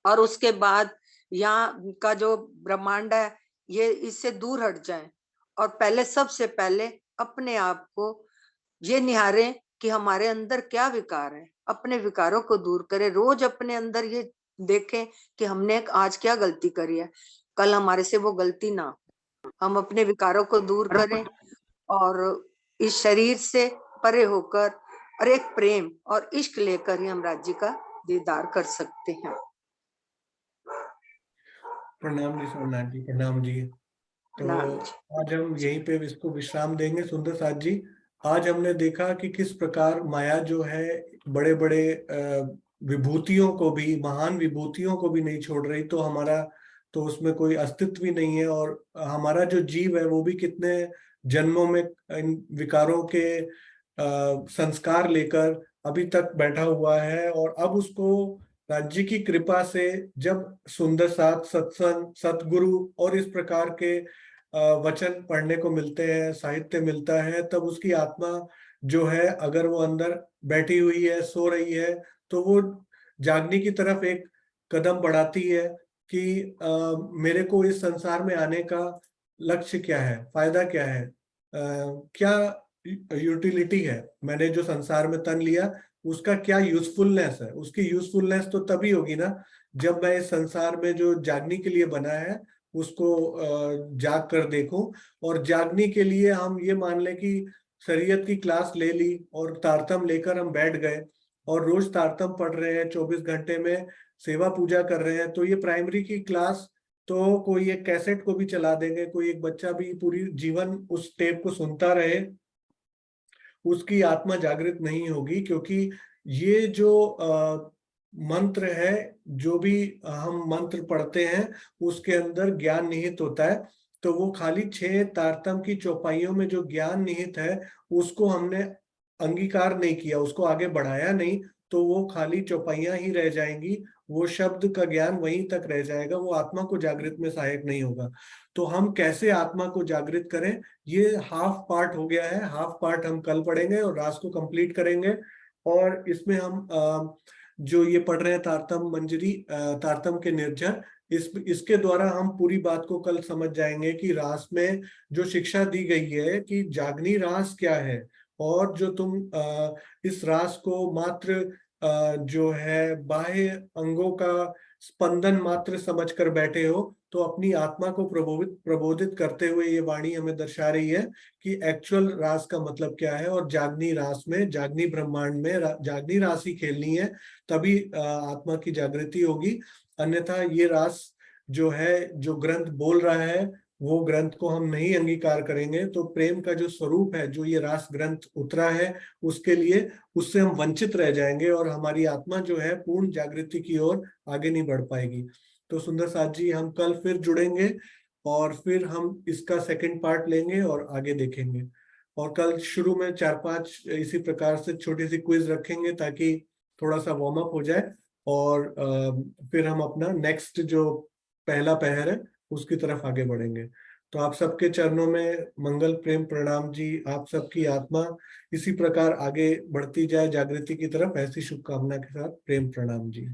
और उसके बाद यहाँ का जो ब्रह्मांड है ये इससे दूर हट जाए, और पहले सबसे पहले अपने आप को ये निहारें कि हमारे अंदर क्या विकार है, अपने विकारों को दूर करें। रोज अपने अंदर ये देखें कि हमने आज क्या गलती करी है, कल हमारे से वो गलती ना हो। हम अपने विकारों को दूर करें और इस शरीर से परे होकर और एक प्रेम और इश्क लेकर ही हम राज्य का दीदार कर सकते हैं। प्रणाम जी सोमनाथ जी, प्रणाम जी। तो आज हम यहीं पे इसको विश्राम देंगे। सुंदर साथ जी, आज हमने देखा कि किस प्रकार माया जो है बड़े बड़े विभूतियों को भी, महान विभूतियों को भी नहीं छोड़ रही, तो हमारा तो उसमें कोई अस्तित्व ही नहीं है, और हमारा जो जीव है वो भी कितने जन्मों में इन विकारों के संस्कार लेकर अभी तक बैठा हुआ है। और अब उसको राज्य की कृपा से जब सुंदर साथ, सत्संग, सतगुरु और इस प्रकार के वचन पढ़ने को मिलते हैं, साहित्य मिलता है, तब उसकी आत्मा जो है अगर वो अंदर बैठी हुई है, सो रही है, तो वो जागने की तरफ एक कदम बढ़ाती है कि मेरे को इस संसार में आने का लक्ष्य क्या है, फायदा क्या है, क्या यूटिलिटी है, मैंने जो संसार में तन लिया उसका क्या यूजफुलनेस है। उसकी यूजफुलनेस तो तभी होगी ना जब मैं इस संसार में जो जागने के लिए बना है उसको जाग कर देखूं। और जागने के लिए हम ये मान लें कि शरीयत की क्लास ले ली और तारतम लेकर हम बैठ गए और रोज तारतम पढ़ रहे हैं, 24 घंटे में सेवा पूजा कर रहे हैं, तो ये प्राइमरी की क्लास तो कोई एक कैसेट को भी चला देंगे, कोई एक बच्चा भी पूरी जीवन उस टेप को सुनता रहे उसकी आत्मा जागृत नहीं होगी, क्योंकि ये जो मंत्र है, जो भी हम मंत्र पढ़ते हैं उसके अंदर ज्ञान निहित होता है। तो वो खाली 6 तारतम की चौपाइयों में जो ज्ञान निहित है उसको हमने अंगीकार नहीं किया, उसको आगे बढ़ाया नहीं, तो वो खाली चौपाइयां ही रह जाएंगी, वो शब्द का ज्ञान वहीं तक रह जाएगा, वो आत्मा को जागृत में सहायक नहीं होगा। तो हम कैसे आत्मा को जागृत करें, ये हाफ पार्ट हो गया है। हाफ पार्ट हम कल पढ़ेंगे और रात को कंप्लीट करेंगे। और इसमें हम जो ये पढ़ रहे हैं तारतम मंजरी, तारतम के निर्जर, इसके द्वारा हम पूरी बात को कल समझ जाएंगे कि रास में जो शिक्षा दी गई है कि जागनी रास क्या है, और जो तुम इस रास को मात्र जो है बाह्य अंगों का स्पंदन मात्र समझकर बैठे हो, तो अपनी आत्मा को प्रबोधित करते हुए ये वाणी हमें दर्शा रही है कि एक्चुअल रास का मतलब क्या है। और जागनी रास में, जागनी ब्रह्मांड में जागनी रास ही खेलनी है, तभी आत्मा की जागृति होगी। अन्यथा ये रास जो है, जो ग्रंथ बोल रहा है, वो ग्रंथ को हम नहीं अंगीकार करेंगे, तो प्रेम का जो स्वरूप है, जो ये रास ग्रंथ उतरा है, उसके लिए उससे हम वंचित रह जाएंगे और हमारी आत्मा जो है पूर्ण जागृति की ओर आगे नहीं बढ़ पाएगी। तो सुंदर साथ जी, हम कल फिर जुड़ेंगे और फिर हम इसका सेकंड पार्ट लेंगे और आगे देखेंगे। और कल शुरू में 4-5 इसी प्रकार से छोटी सी क्विज रखेंगे ताकि थोड़ा सा वार्म अप हो जाए, और फिर हम अपना नेक्स्ट जो पहला पहर है उसकी तरफ आगे बढ़ेंगे। तो आप सबके चरणों में मंगल, प्रेम, प्रणाम जी। आप सबकी आत्मा इसी प्रकार आगे बढ़ती जाए जागृति की तरफ, ऐसी शुभकामना के साथ प्रेम प्रणाम जी।